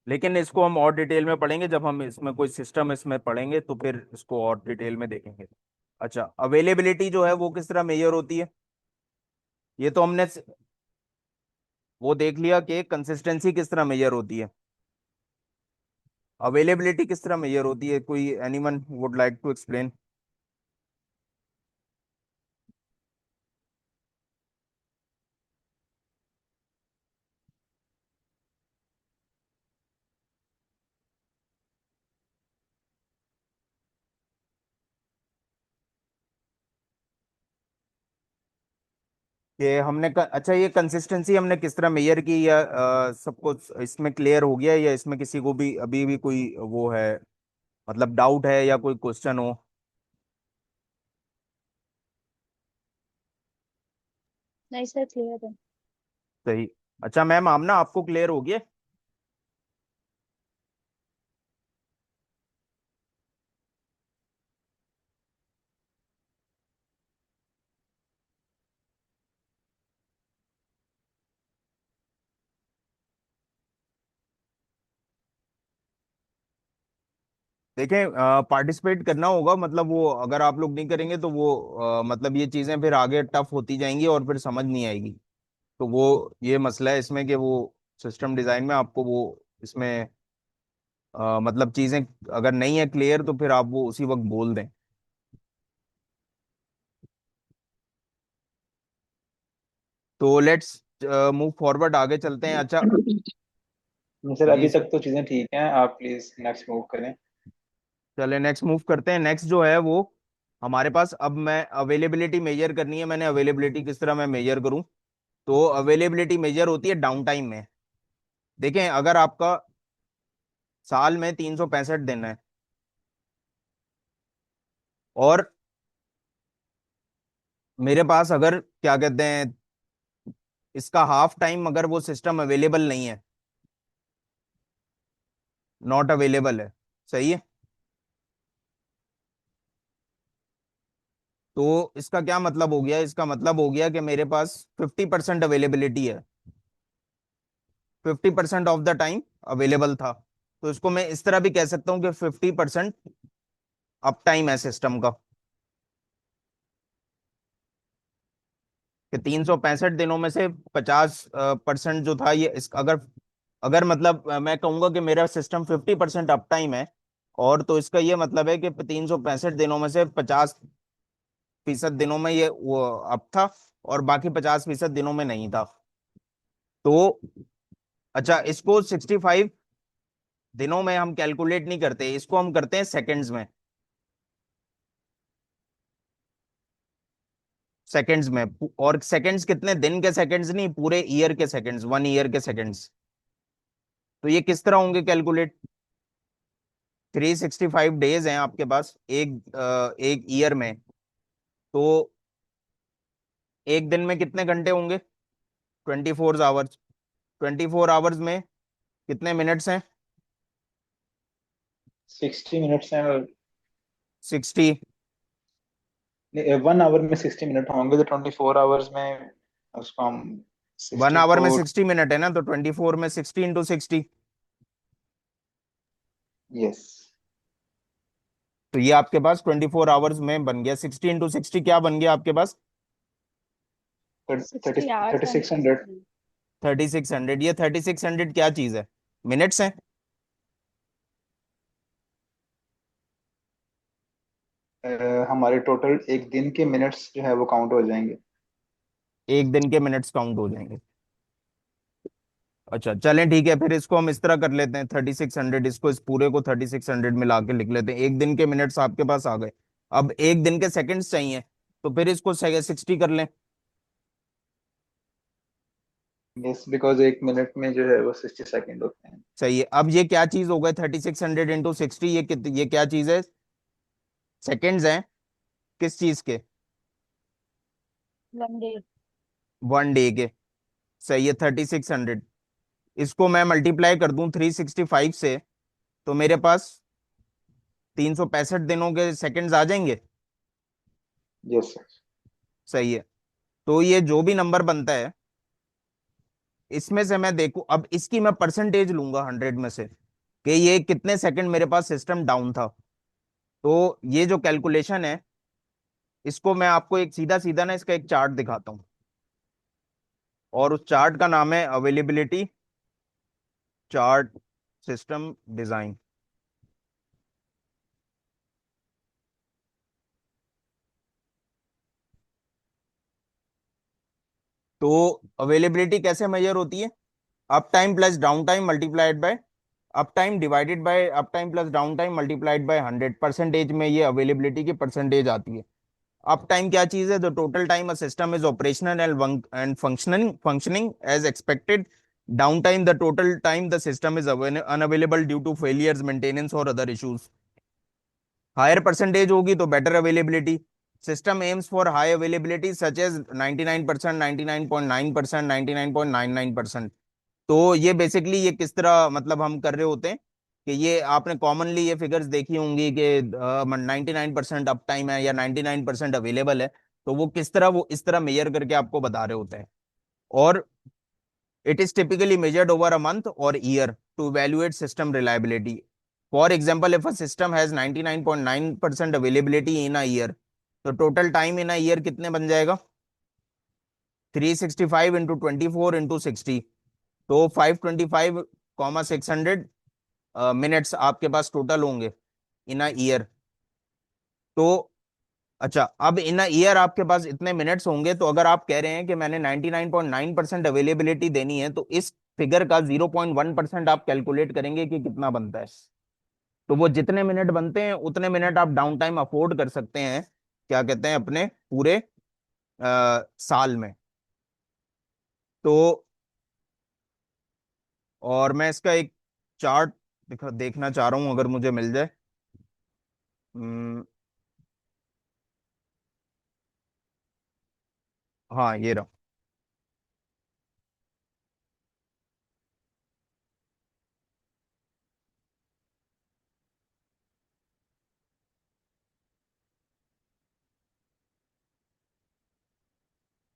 लेकिन इसको हम और डिटेल में पढ़ेंगे जब हम इसमें कोई सिस्टम इसमें पढ़ेंगे, तो फिर इसको और डिटेल में देखेंगे। अच्छा, अवेलेबिलिटी जो है वो किस तरह मेजर होती है, ये तो हमने वो देख लिया कि कंसिस्टेंसी किस तरह मेजर होती है। अवेलेबिलिटी किस तरह मेजर होती है? कोई anyone would like to explain? कि अच्छा ये कंसिस्टेंसी हमने किस तरह मेजर की, या सबको इसमें क्लियर हो गया, या इसमें किसी को भी अभी भी कोई वो है, मतलब डाउट है या कोई क्वेश्चन हो? नहीं सर, क्लियर है। सही। अच्छा मैम, आमना आपको क्लियर हो गया? देखें, पार्टिसिपेट करना होगा, मतलब वो अगर आप लोग नहीं करेंगे तो वो मतलब ये चीजें फिर आगे टफ होती जाएंगी और फिर समझ नहीं आएगी। तो वो ये मसला है इसमें कि वो सिस्टम डिजाइन में आपको वो इसमें मतलब चीजें अगर नहीं है क्लियर तो फिर आप वो उसी वक्त बोल दें। तो लेट्स मूव फॉरवर्ड, आगे चलते हैं। अच्छा। सर जी। अभी तक तो चीजें ठीक हैं, आप प्लीज नेक्स्ट मूव करें। चले नेक्स्ट मूव करते हैं। नेक्स्ट जो है वो हमारे पास, अब मैं अवेलेबिलिटी मेजर करनी है। मैंने अवेलेबिलिटी किस तरह मैं मेजर करूं? तो अवेलेबिलिटी मेजर होती है डाउन टाइम में। देखें, अगर आपका साल में 365 दिन है और मेरे पास अगर क्या कहते हैं इसका हाफ टाइम अगर वो सिस्टम अवेलेबल नहीं है, नॉट अवेलेबल है, सही है, तो इसका क्या मतलब हो गया? इसका मतलब हो गया कि मेरे पास 50% अवेलेबिलिटी है, 50% ऑफ द टाइम अवेलेबल था। तो इसको मैं इस तरह भी कह सकता हूँ कि 50% अप टाइम है सिस्टम का, कि 365 दिनों में से 50% जो था ये इस अगर अगर मतलब मैं कहूंगा कि मेरा सिस्टम 50% अप टाइम है, और तो इसका ये मतलब है कि 365 दिनों में से 50% दिनों में ये वो अप था और बाकी 50% दिनों में नहीं था। तो अच्छा, इसको 65 दिनों में हम कैलकुलेट नहीं करते, इसको हम करते हैं सेकंड्स में। सेकंड्स में। और सेकंड्स कितने दिन के सेकंड्स नहीं, पूरे ईयर के सेकंड्स, 1 ईयर के सेकंड्स। तो ये किस तरह होंगे कैलकुलेट? 365 डेज हैं आपके पास एक ईयर में। तो एक दिन में कितने घंटे होंगे? 24 आवर्स। 24 आवर्स में कितने मिनट्स हैं? 60 मिनट्स हैं, और 60। 1 आवर में 60 मिनट होंगे, तो 24 आवर्स में उसको हम 1 आवर में 64। 60 मिनट है ना, तो 24 में 60 × 60। यस। तो ये आपके पास 24 आवर्स में बन गया। 60 × 60 क्या बन गया आपके पास? थर्टी 3600। 3600। ये 3600 क्या चीज है? मिनट्स है। हमारे टोटल एक दिन के मिनट्स जो है वो काउंट हो जाएंगे। एक दिन के मिनट्स काउंट हो जाएंगे। अच्छा चलें, ठीक है, फिर इसको हम इस तरह कर लेते हैं। 3600, इसको इस पूरे को 3600 मिला के लिख लेते हैं। एक दिन के मिनट्स आपके पास आ गए। अब एक दिन के सेकंड्स चाहिए, तो फिर इसको 60 कर लें। यस, बिकॉज एक मिनट में जो है वो 60 सेकेंड होते हैं। सही है। अब ये क्या चीज हो गए? 3600 × 60, ये क्या चीज है? सेकंड्स हैं किस चीज के? 1 डे। 1 डे के। सही है। 3600, इसको मैं मल्टीप्लाई कर दूं 365 से, तो मेरे पास 365 दिनों के सेकंड्स आ जाएंगे। Yes sir. सही है। तो ये जो भी नंबर बनता है, इसमें से मैं देखूं, अब इसकी मैं परसेंटेज लूंगा 100 में से, कि ये कितने सेकंड मेरे पास सिस्टम डाउन था। तो ये जो कैलकुलेशन है, इसको मैं आपको एक सीधा सीधा ना इसका एक चार्ट दिखाता हूँ, और उस चार्ट का नाम है अवेलेबिलिटी चार्ट सिस्टम डिजाइन। तो अवेलेबिलिटी कैसे मेजर होती है? Up time plus down time multiplied by up time divided by up time plus down time multiplied by 100%। में ये अवेलेबिलिटी की परसेंटेज आती है। अप टाइम क्या चीज है? The total time a system is operational and functioning as expected. Down time, the total time the system is unavailable due to failures, maintenance और other issues. Higher percentage होगी तो better availability. System aims for high availability such as 99%, 99.9%, 99.99%। तो ये basically ये किस तरह मतलब हम कर रहे होते हैं कि ये आपने कॉमनली ये फिगर्स देखी होंगी कि 99% अप टाइम है या 99% अवेलेबल है। तो वो किस तरह वो इस तरह मेजर करके आपको बता रहे होते हैं। और it is typically measured over a month or year to evaluate system reliability. For example, if a system has 99.9% availability in a year, तो total time in a year कितने बन जाएगा? 365 into 24 into 60, तो 525 कॉमा 600 मिनट्स आपके पास total होंगे इन a year. तो अच्छा, अब इन अ ईयर आपके पास इतने मिनट्स होंगे, तो अगर आप कह रहे हैं कि मैंने 99.9% अवेलेबिलिटी देनी है, तो इस फिगर का 0.1% आप कैलकुलेट करेंगे कि कितना बनता है। तो वो जितने मिनट बनते हैं उतने मिनट आप डाउन टाइम अफोर्ड कर सकते हैं, क्या कहते हैं, अपने पूरे साल में। तो और मैं इसका एक चार्ट देखना चाह रहा हूं, अगर मुझे मिल जाए। हम्म, हाँ, ये रहा।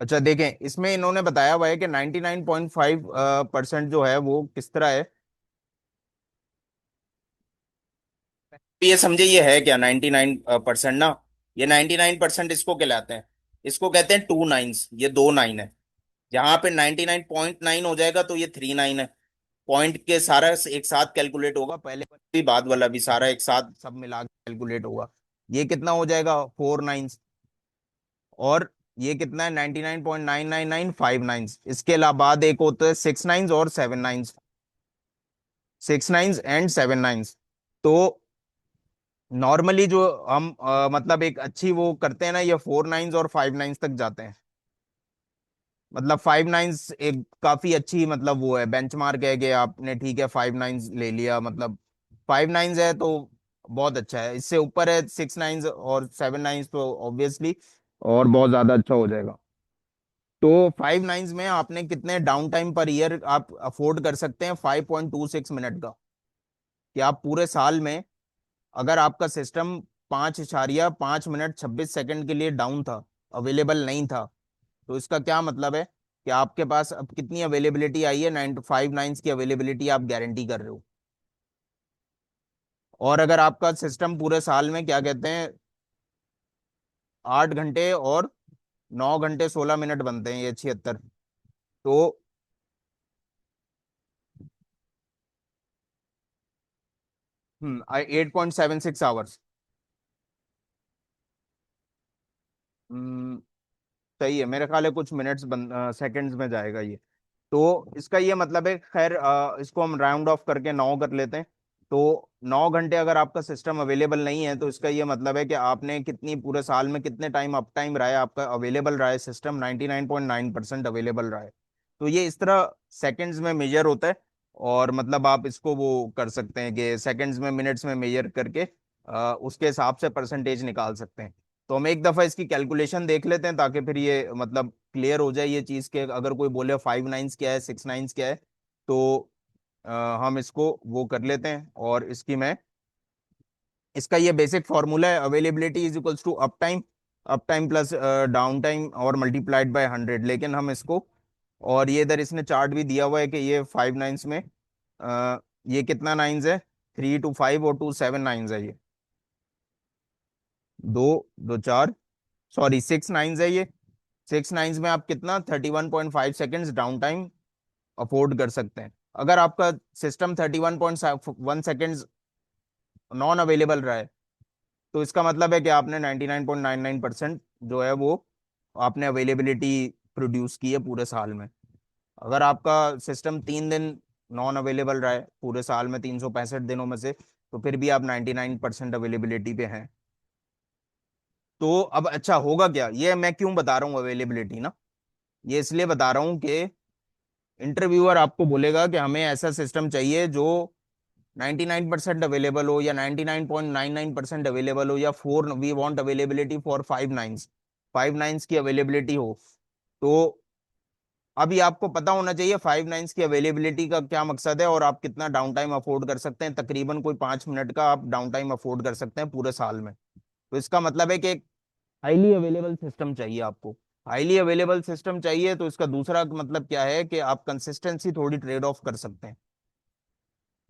अच्छा देखें, इसमें इन्होंने बताया हुआ है कि 99.5% जो है वो किस तरह है। तो ये समझे ये है क्या 99% ना, ये 99% इसको कहलाते हैं। इसको कहते हैं टू नाइन्स, ये दो नाइन है। जहां पे 99.9 हो जाएगा तो ये थ्री नाइन है। पॉइंट के सारा एक साथ कैलकुलेट होगा, पहले वाला भी बाद वाला भी सारा एक साथ सब मिला के कैलकुलेट होगा। ये कितना हो जाएगा? Four nines. और ये कितना है? 99.99959। इसके अलावा बाद एक होता है सिक्स नाइन्स और seven nines. Six nines and seven nines. तो नॉर्मली जो हम मतलब एक अच्छी वो करते हैं ना, ये फोर नाइन्स और फाइव नाइन्स तक जाते हैं। मतलब फाइव नाइन्स एक काफी अच्छी मतलब वो है, बेंचमार्क है कि आपने ठीक है फाइव नाइन्स ले लिया, मतलब फाइव नाइन्स है तो बहुत अच्छा है। इससे ऊपर है सिक्स नाइन्स और सेवन नाइन्स तो ऑब्वियसली और बहुत ज्यादा अच्छा हो जाएगा। तो फाइव नाइन्स में आपने कितने डाउन टाइम पर ईयर आप अफोर्ड कर सकते हैं? 5.26 मिनट का। कि आप पूरे साल में अगर आपका सिस्टम 5.5 मिनट 26 सेकंड के लिए डाउन था, अवेलेबल नहीं था, तो इसका क्या मतलब है कि आपके पास अब कितनी अवेलेबिलिटी आई है? 9 to 5 नाइन्स की अवेलेबिलिटी आप गारंटी कर रहे हो। और अगर आपका सिस्टम पूरे साल में क्या कहते हैं 8 घंटे और 9 घंटे 16 मिनट बनते हैं, ये 76, तो 8.76 आवर्स। सही है, मेरे ख्याल है कुछ मिनट्स सेकंड्स में जाएगा ये। तो इसका ये मतलब है, खैर इसको हम राउंड ऑफ करके 9 कर लेते हैं। तो 9 घंटे अगर आपका सिस्टम अवेलेबल नहीं है, तो इसका ये मतलब है कि आपने कितनी पूरे साल में कितने टाइम अप टाइम रहा है आपका, अवेलेबल रहा है सिस्टम 99.9% अवेलेबल रहा है। तो ये इस तरह सेकंड्स में मेजर होता है। और मतलब आप इसको वो कर सकते हैं कि सेकंड्स में मिनट्स में मेजर करके उसके हिसाब से परसेंटेज निकाल सकते हैं। तो हम एक दफा इसकी कैलकुलेशन देख लेते हैं ताकि फिर ये मतलब क्लियर हो जाए ये चीज के, अगर कोई बोले फाइव नाइन्स क्या है, सिक्स नाइन्स क्या है, तो अ, हम इसको वो कर लेते हैं। और इसकी मैं इसका ये बेसिक फॉर्मूला है, availability is equals to up time plus down time और मल्टीप्लाइड बाय 100। लेकिन हम इसको, और ये इधर इसने चार्ट भी दिया हुआ है कि ये फाइव नाइन्स में ये कितना नाइन्स है? 3 to 5 और 2 7 नाइन्स है ये। दो दो चार, सॉरी सिक्स नाइन्स है ये। सिक्स नाइन्स में आप कितना 31.5 सेकेंड्स डाउन टाइम अफोर्ड कर सकते हैं। अगर आपका सिस्टम 31.1 सेकेंड्स नॉन अवेलेबल रहा है, तो इसका मतलब है कि आपने 99.99% जो है वो आपने अवेलेबिलिटी प्रोड्यूस की है पूरे साल में। अगर आपका सिस्टम 3 दिन नॉन अवेलेबल रहा है पूरे साल में 365 दिनों में से, तो फिर भी आप 99% अवेलेबिलिटी पे हैं। तो अब अच्छा होगा क्या, ये मैं क्यों बता रहा हूँ अवेलेबिलिटी ना, ये इसलिए बता रहा हूँ कि इंटरव्यूअर आपको बोलेगा कि हमें ऐसा सिस्टम चाहिए जो 99% अवेलेबल हो या 99.99% अवेलेबल हो या four, we want availability for 5 nines, 5 nines की अवेलेबिलिटी हो। तो अभी आपको पता होना चाहिए 5 नाइन्स की अवेलेबिलिटी का क्या मकसद है और आप कितना डाउन टाइम अफोर्ड कर सकते हैं। तकरीबन कोई 5 मिनट का आप डाउन टाइम अफोर्ड कर सकते हैं पूरे साल में। तो इसका मतलब है कि एक हाईली अवेलेबल सिस्टम चाहिए आपको। हाईली अवेलेबल सिस्टम चाहिए तो इसका दूसरा मतलब क्या है कि आप कंसिस्टेंसी थोड़ी ट्रेड ऑफ कर सकते हैं।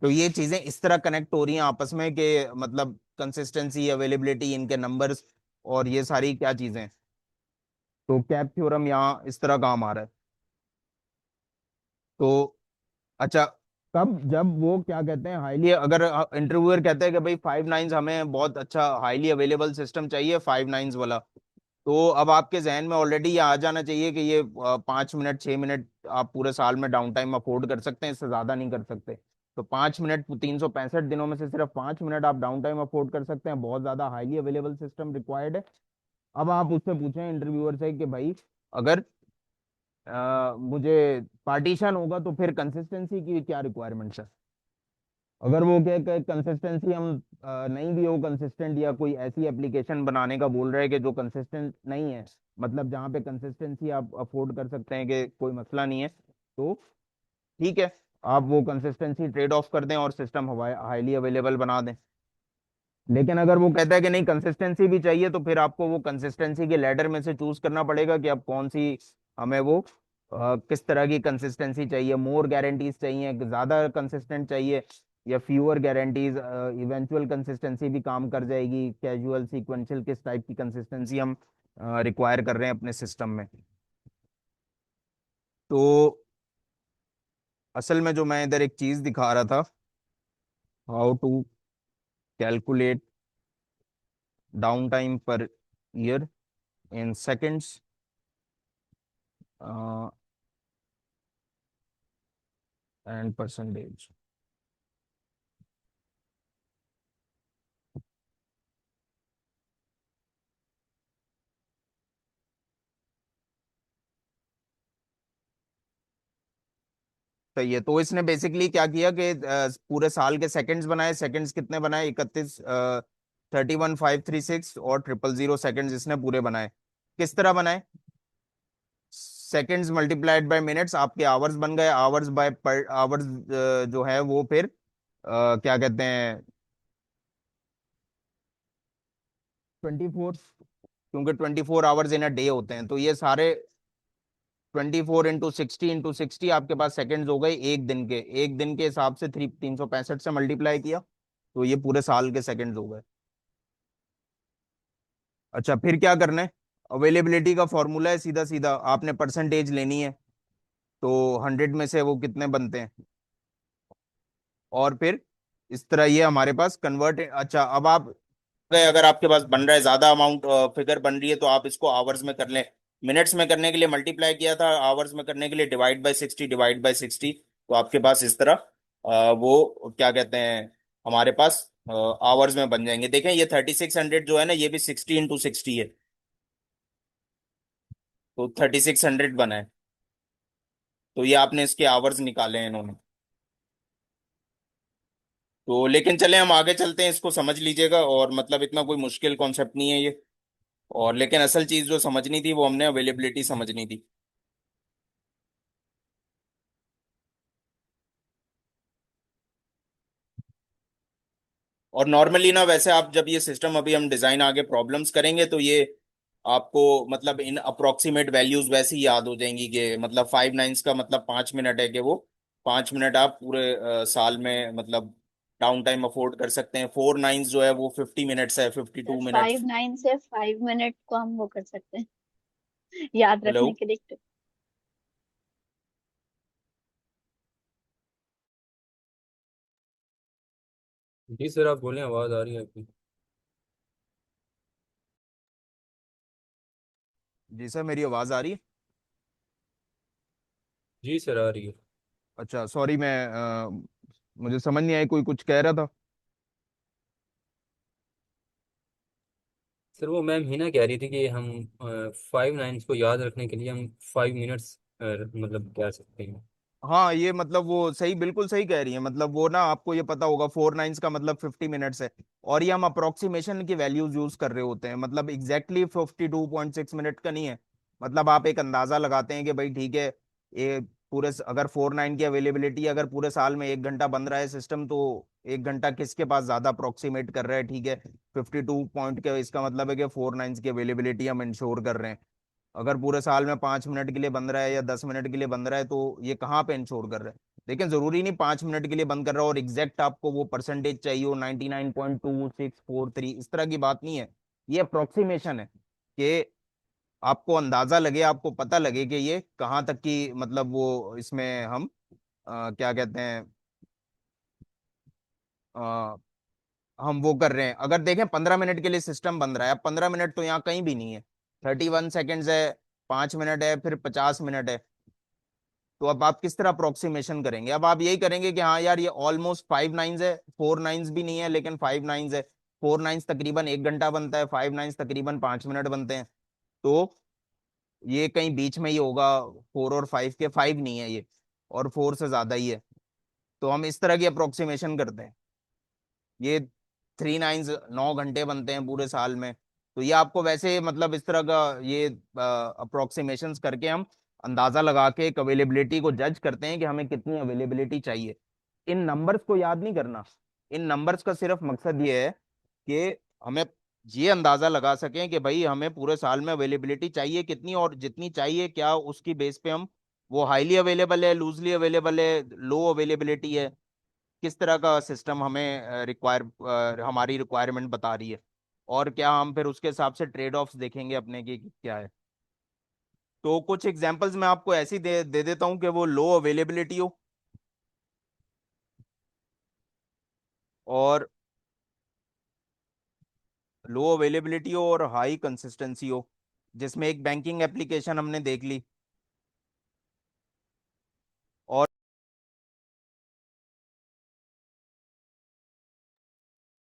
तो ये चीजें इस तरह कनेक्ट हो रही हैं आपस में कि मतलब कंसिस्टेंसी, अवेलेबिलिटी, इनके नंबर्स और ये सारी क्या चीजें। तो कैप थ्योरम यहाँ इस तरह काम आ रहा है। तो अच्छा, कब, जब वो क्या कहते हैं हाईली, अगर इंटरव्यूअर कहते हैं कि भाई 5 नाइन्स हमें बहुत अच्छा हाईली अवेलेबल सिस्टम चाहिए 5 नाइन्स वाला, तो अब आपके जहन में ऑलरेडी ये आ जाना चाहिए कि ये 5 मिनट 6 मिनट आप पूरे साल में डाउन टाइम अफोर्ड कर सकते हैं, इससे ज्यादा नहीं कर सकते। तो 5 मिनट 365 दिनों में से सिर्फ 5 मिनट आप डाउन टाइम अफोर्ड कर सकते हैं, बहुत ज्यादा हाईली अवेलेबल सिस्टम रिक्वायर्ड है। अब आप उससे पूछें इंटरव्यूअर से कि भाई अगर मुझे पार्टीशन होगा तो फिर कंसिस्टेंसी की क्या रिक्वायरमेंट्स है। अगर वो कहे कंसिस्टेंसी हम नहीं भी हो कंसिस्टेंट, या कोई ऐसी एप्लीकेशन बनाने का बोल रहे हैं कि जो कंसिस्टेंट नहीं है, मतलब जहाँ पे कंसिस्टेंसी आप अफोर्ड कर सकते हैं कि कोई मसला नहीं है, तो ठीक है, आप वो कंसिस्टेंसी ट्रेड ऑफ कर दें और सिस्टम हाईली अवेलेबल बना दें। लेकिन अगर वो कहता है कि नहीं कंसिस्टेंसी भी चाहिए, तो फिर आपको वो कंसिस्टेंसी के लैडर में से चूज करना पड़ेगा कि अब कौन सी हमें वो किस तरह की कंसिस्टेंसी चाहिए। मोर गारंटीज चाहिए, ज्यादा कंसिस्टेंट चाहिए, या फ्यूअर गारंटीज, इवेंचुअल कंसिस्टेंसी भी काम कर जाएगी, कैजुअल सीक्वेंशियल, किस टाइप की कंसिस्टेंसी हम रिक्वायर कर रहे हैं अपने सिस्टम में। तो असल में जो मैं इधर एक चीज दिखा रहा था, how to calculate down time per year in seconds and percentage. सही है। तो इसने बेसिकली क्या किया कि पूरे साल के सेकंड्स बनाए। सेकंड्स कितने बनाए? 31, 31,536 और 000 सेकंड्स इसने पूरे बनाए। किस तरह बनाए? सेकंड्स मल्टीप्लाइड बाय मिनट्स, आपके आवर्स बन गए। आवर्स बाय पर आवर्स जो है वो फिर क्या कहते हैं 24, क्योंकि 24 आवर्स इन अ डे होते हैं, तो ये सारे 24 इंटू 60 आपके पास सेकंड्स हो गए एक दिन के। एक दिन के हिसाब से 365 से मल्टीप्लाई किया तो ये पूरे साल के सेकंड्स हो गए। अच्छा, फिर क्या करना है? अवेलेबिलिटी का फॉर्मूला है, सीधा सीधा आपने परसेंटेज लेनी है। तो 100 में से वो कितने बनते हैं, और फिर इस तरह ये हमारे पास कन्वर्ट। अच्छा, अब आप गए, अगर आपके पास बन रहा है ज्यादा अमाउंट, फिगर बन रही है, तो आप इसको आवर्स में कर लें। मिनट्स में करने के लिए मल्टीप्लाई किया था, आवर्स में करने के लिए डिवाइड बाय 60 तो आपके पास इस तरह वो क्या कहते हैं हमारे पास आवर्स में बन जाएंगे। देखें ये 3600 जो है ना, ये भी 60 इंटू 60 है, तो 3600 बना है। तो ये आपने इसके आवर्स निकाले हैं इन्होंने। तो लेकिन चले हम आगे चलते हैं, इसको समझ लीजिएगा, और मतलब इतना कोई मुश्किल कॉन्सेप्ट नहीं है ये। और लेकिन असल चीज जो समझनी थी वो हमने अवेलेबिलिटी समझनी थी। और नॉर्मली ना, वैसे आप जब ये सिस्टम अभी हम डिजाइन आगे प्रॉब्लम्स करेंगे तो ये आपको मतलब इन अप्रोक्सीमेट वैल्यूज वैसे ही याद हो जाएंगी कि मतलब 5 नाइन्स का मतलब 5 मिनट है, कि वो 5 मिनट आप पूरे साल में मतलब डाउन टाइम अफोर्ड कर सकते हैं। 4 नाइन्स जो है वो 50 मिनट्स है, 52 मिनट्स। 5 9 से 5 मिनट को हम वो कर सकते हैं याद हेलो। रखने के लिए। जी सर, आप बोलें, आवाज़ आ रही है आपकी। जी सर, मेरी आवाज आ रही है? जी सर, आ रही है। अच्छा, सॉरी, मैं मुझे समझ नहीं आई, कोई कुछ कह रहा था। सर वो मैम हिना कह रही थी कि हम 5 नाइन्स को याद रखने के लिए हम 5 मिनट्स मतलब कह सकते हैं। हाँ ये मतलब वो सही, बिल्कुल सही कह रही है। मतलब वो ना, आपको ये पता होगा 4 9 का मतलब 50 मिनट्स है, और ये हम अप्रोक्सीमेशन की वैल्यूज यूज कर रहे होते हैं, मतलब एग्जैक्टली 52.6 मिनट का नहीं है। मतलब आप एक अंदाजा लगाते हैं कि भाई ठीक है, ये अगर 4 9 की अवेलेबिलिटी, अगर पूरे साल में 1 घंटा बंद रहा है सिस्टम, तो 1 घंटा किसके पास ज्यादा अप्रोक्सीमेट कर रहा है, ठीक है, 52 पॉइंट के, इसका मतलब है कि 4 9 की अवेलेबिलिटी हम इंश्योर कर रहे हैं। अगर पूरे साल में 5 मिनट के लिए बंद रहा है या 10 मिनट के लिए बंद रहा है, तो ये कहाँ पे इंश्योर कर रहा है। लेकिन जरूरी नहीं 5 मिनट के लिए बंद कर रहा हो और एग्जैक्ट आपको वो परसेंटेज चाहिए हो 99.2643, इस तरह की बात नहीं है। ये अप्रोक्सीमेशन है कि आपको अंदाजा लगे, आपको पता लगे कि ये कहाँ तक की, मतलब वो इसमें हम क्या कहते हैं, अ, हम वो कर रहे हैं। अगर देखें 15 मिनट के लिए सिस्टम बंद रहा है, अब 15 मिनट तो यहाँ कहीं भी नहीं है, 31 सेकेंड्स है, 5 मिनट है, फिर 50 मिनट है। तो अब आप किस तरह अप्रोक्सीमेशन करेंगे? अब आप यही करेंगे कि हाँ यार, ये ऑलमोस्ट 5 9 है, 4 9 भी नहीं है लेकिन 5 9 है। 4 9 तकरीबन 1 घंटा बनता है, 5 9 तकरीबन 5 मिनट बनते हैं। तो ये कहीं बीच में ही होगा, 4 और 5 के, 5 नहीं है ये, और 4 से ज्यादा ही है। तो हम इस तरह की अप्रोक्सीमेशन करते हैं। ये 3 9 9 घंटे बनते हैं पूरे साल में। तो ये आपको वैसे मतलब इस तरह का ये अप्रोक्सीमेशंस करके हम अंदाजा लगा के एक अवेलेबिलिटी को जज करते हैं कि हमें कितनी अवेलेबिलिटी चाहिए। इन नंबर्स को याद नहीं करना। इन नंबर्स का सिर्फ मकसद ये है कि हमें ये अंदाजा लगा सकें कि भाई हमें पूरे साल में अवेलेबिलिटी चाहिए कितनी, और जितनी चाहिए क्या उसकी बेस पे हम, वो हाईली अवेलेबल है, लूजली अवेलेबल है, लो अवेलेबिलिटी है, किस तरह का सिस्टम हमें हमारी रिक्वायरमेंट बता रही है, और क्या हम फिर उसके हिसाब से ट्रेड ऑफ्स देखेंगे अपने की कि क्या है। तो कुछ एग्जांपल्स मैं आपको ऐसी दे देता हूं कि वो लो अवेलेबिलिटी हो और लो अवेलेबिलिटी हो और हाई कंसिस्टेंसी हो। जिसमें एक बैंकिंग एप्लीकेशन हमने देख ली, और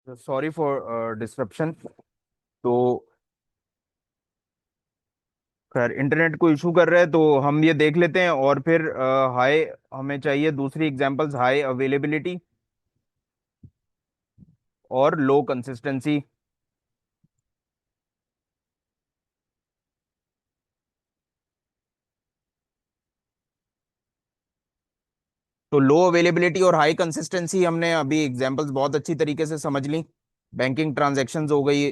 सॉरी फॉर डिस्ट्रप्शन। तो खैर इंटरनेट को इशू कर रहे हैं, तो हम ये देख लेते हैं, और फिर हाई, हमें चाहिए दूसरी एग्जांपल्स, हाई अवेलेबिलिटी और लो कंसिस्टेंसी। तो लो अवेलेबिलिटी और हाई कंसिस्टेंसी हमने अभी एग्जांपल्स बहुत अच्छी तरीके से समझ ली। बैंकिंग ट्रांजैक्शंस हो गई,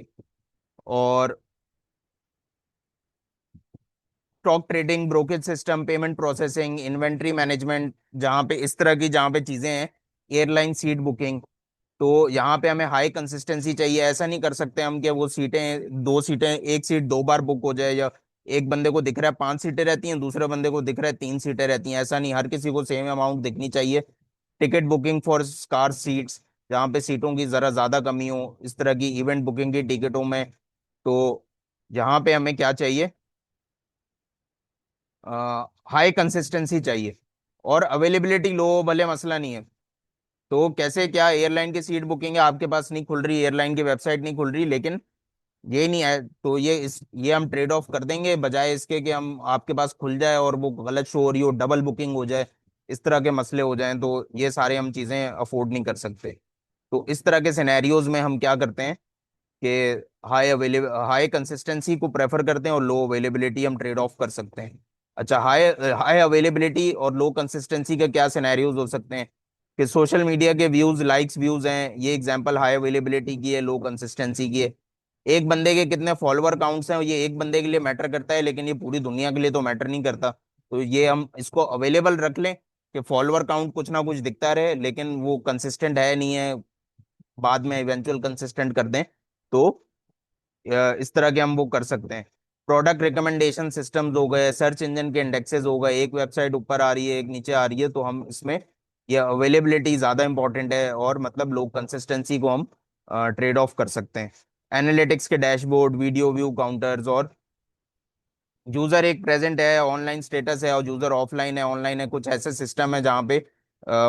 और stock trading, brokerage system, payment processing, inventory management, जहाँ पे इस तरह की जहाँ पे चीजें हैं, एयरलाइन सीट बुकिंग। तो यहाँ पे हमें हाई कंसिस्टेंसी चाहिए। ऐसा नहीं कर सकते हम कि वो सीटें, 2 सीटें, एक सीट 2 बार बुक हो जाए, या एक बंदे को दिख रहा है 5 सीटें रहती हैं, दूसरे बंदे को दिख रहा है 3 सीटें रहती हैं। ऐसा नहीं, हर किसी को सेम अमाउंट दिखनी चाहिए। Ticket booking for car seats, जहाँ पे सीटों की जरा ज्यादा कमी हो, इस तरह की इवेंट बुकिंग की टिकटों में। तो यहाँ पे हमें क्या चाहिए, हाई कंसिस्टेंसी चाहिए। और अवेलेबिलिटी लो भले मसला नहीं है। तो कैसे क्या, एयरलाइन की सीट बुकिंग है, आपके पास नहीं खुल रही, एयरलाइन की वेबसाइट नहीं खुल रही, लेकिन ये नहीं है, तो ये हम ट्रेड ऑफ कर देंगे, बजाय इसके कि हम आपके पास खुल जाए और वो गलत शो हो रही हो, डबल बुकिंग हो जाए, इस तरह के मसले हो जाएं, तो ये सारे हम चीजें अफोर्ड नहीं कर सकते। तो इस तरह के सिनेरियोज में हम क्या करते हैं कि हाई कंसिस्टेंसी को प्रेफर करते हैं, और लो अवेलेबिलिटी हम ट्रेड ऑफ कर सकते हैं। अच्छा, हाई हाई अवेलेबिलिटी और लो कंसिस्टेंसी का क्या सिनेरियोज हो सकते हैं कि सोशल मीडिया के व्यूज, लाइक्स, व्यूज हैं, ये एग्जांपल हाई अवेलेबिलिटी की है, लो कंसिस्टेंसी की है। एक बंदे के कितने फॉलोअर काउंट्स हैं, ये एक बंदे के लिए मैटर करता है, लेकिन ये पूरी दुनिया के लिए तो मैटर नहीं करता। तो ये हम इसको अवेलेबल रख लें कि फॉलोअर काउंट कुछ ना कुछ दिखता रहे, लेकिन वो कंसिस्टेंट है नहीं है, बाद में इवेंचुअल कंसिस्टेंट कर दें। तो इस तरह के हम वो कर सकते हैं। प्रोडक्ट रिकमेंडेशन सिस्टम्स हो गए, सर्च इंजन के इंडेक्सेस हो गए, एक वेबसाइट ऊपर आ रही है एक नीचे आ रही है, तो हम इसमें ये अवेलेबिलिटी ज्यादा इंपॉर्टेंट है, और मतलब लो कंसिस्टेंसी को हम ट्रेड ऑफ कर सकते हैं। एनालिटिक्स के डैशबोर्ड, वीडियो व्यू काउंटर्स, और यूजर एक प्रेजेंट है, ऑनलाइन स्टेटस है, और यूजर ऑफलाइन है, ऑनलाइन है, कुछ ऐसे सिस्टम है जहाँ पे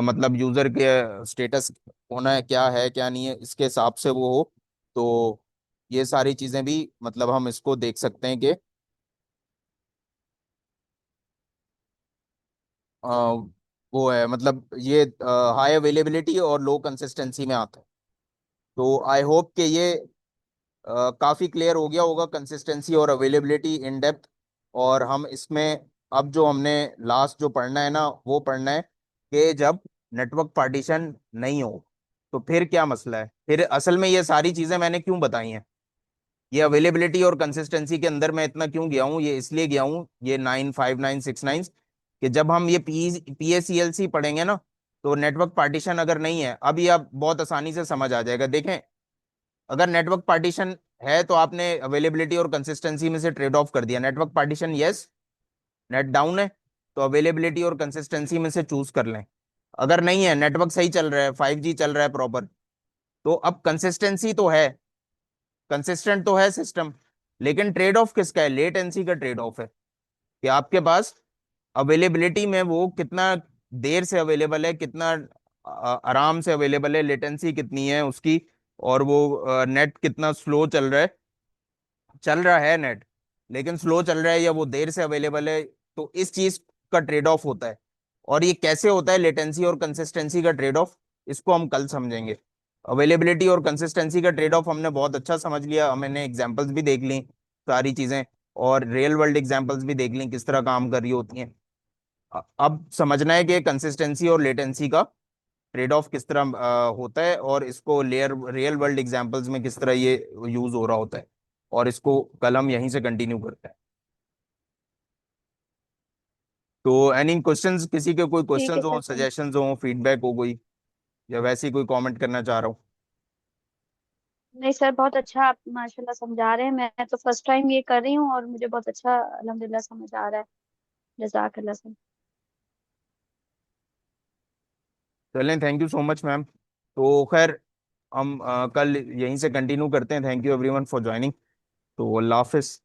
मतलब यूजर के स्टेटस होना है, क्या नहीं है, इसके हिसाब से वो हो। तो ये सारी चीजें भी मतलब हम इसको देख सकते हैं कि वो है, मतलब ये हाई अवेलेबिलिटी और लो कंसिस्टेंसी में आता है। तो आई होप कि ये काफी क्लियर हो गया होगा, कंसिस्टेंसी और अवेलेबिलिटी इन डेप्थ। और हम इसमें अब जो हमने लास्ट जो पढ़ना है ना, वो पढ़ना है कि जब नेटवर्क पार्टीशन नहीं हो तो फिर क्या मसला है। फिर असल में ये सारी चीजें मैंने क्यों बताई हैं, ये अवेलेबिलिटी और कंसिस्टेंसी के अंदर मैं इतना क्यों गया हूँ, ये इसलिए गया हूँ, ये 95969, कि जब हम ये PACLC पढ़ेंगे ना, तो नेटवर्क पार्टीशन अगर नहीं है, अब ये आप बहुत आसानी से समझ आ जाएगा। देखें, अगर नेटवर्क पार्टीशन है तो आपने अवेलेबिलिटी और कंसिस्टेंसी में से ट्रेड ऑफ कर दिया। Network partition yes, net down है, तो अवेलेबिलिटी और कंसिस्टेंसी में से चूज कर लें। अगर नहीं है, नेटवर्क सही चल रहा है, 5G चल रहा है प्रॉपर, तो अब कंसिस्टेंसी तो है, कंसिस्टेंट तो है सिस्टम, लेकिन ट्रेड ऑफ किसका है, लेटेंसी का ट्रेड ऑफ है, कि आपके पास अवेलेबिलिटी में वो कितना देर से अवेलेबल है, कितना आराम से अवेलेबल है, लेटेंसी कितनी है उसकी, और वो नेट कितना स्लो चल रहा है नेट, लेकिन स्लो चल रहा है या वो देर से अवेलेबल है। तो इस चीज का ट्रेड ऑफ होता है। और ये कैसे होता है, लेटेंसी और कंसिस्टेंसी का ट्रेड ऑफ, इसको हम कल समझेंगे। अवेलेबिलिटी और कंसिस्टेंसी का ट्रेड ऑफ हमने बहुत अच्छा समझ लिया, हमने एग्जांपल्स भी देख ली सारी चीजें, और रियल वर्ल्ड एग्जांपल्स भी देख ली किस तरह काम कर रही होती हैं। अब समझना है कि कंसिस्टेंसी और लेटेंसी का ट्रेड ऑफ किस तरह होता है, और इसको लेयर रियल वर्ल्ड एग्जांपल्स में किस तरह ये यूज हो रहा होता है। और इसको कल हम यहीं से कंटिन्यू करते हैं। तो एनी क्वेश्चंस, किसी के कोई ठीक है क्वेश्चंस हो, सर, थैंक सजेशंस हो, फीडबैक हो कोई, या वैसे ही कोई कमेंट करना चाह रहा हूँ। नहीं सर, बहुत अच्छा आप माशाल्लाह समझा रहे हैं। मैं तो फर्स्ट टाइम ये कर रही हूँ और मुझे बहुत अच्छा अल्हम्दुलिल्लाह समझ आ रहा है। जज़ाकल्लाह सर। चलें, thank you so much ma'am. तो खैर, हम कल यहीं से कंटिन्यू करते हैं। Thank you everyone for joining. तो अल्लाह हाफिज।